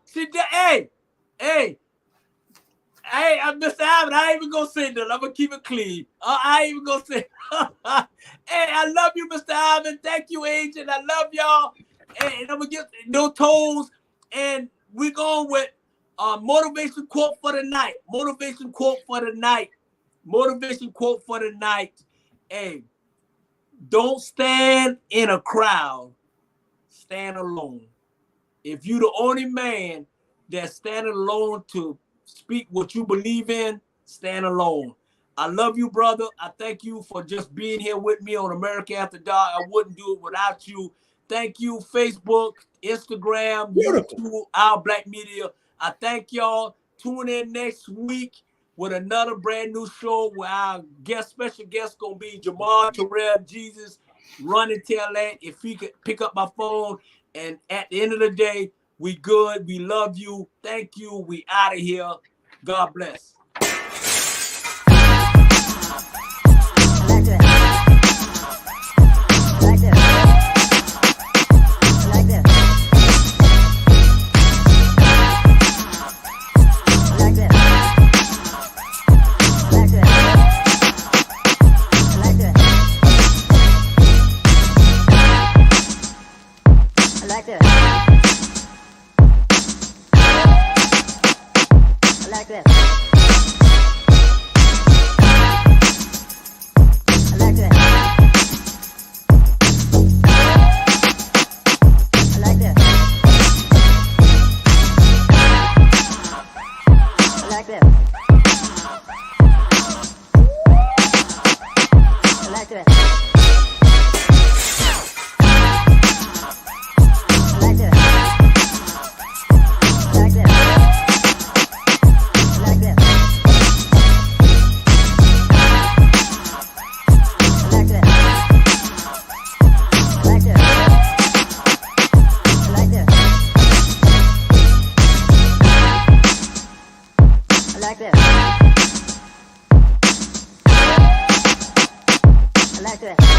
Hey, Mr. Alvin, I ain't even gonna say that. I'm gonna keep it clean. I ain't even gonna say. Hey, I love you, Mr. Alvin. Thank you, Agent. I love y'all. And I'm gonna get no toes. And we're going with motivation quote for the night. Motivation quote for the night. Motivation quote for the night. Hey, don't stand in a crowd. Stand alone. If you're the only man that's standing alone to speak what you believe in, stand alone. I love you, brother. I thank you for just being here with me on America After Dark. I wouldn't do it without you. Thank you, Facebook, Instagram, Beautiful. YouTube, Our Black Media. I thank y'all. Tune in next week with another brand new show where our special guest gonna be Jamal Terrell Jesus. Run and tell that if he could pick up my phone. And at the end of the day, we good. We love you. Thank you. We out of here. God bless. Like that.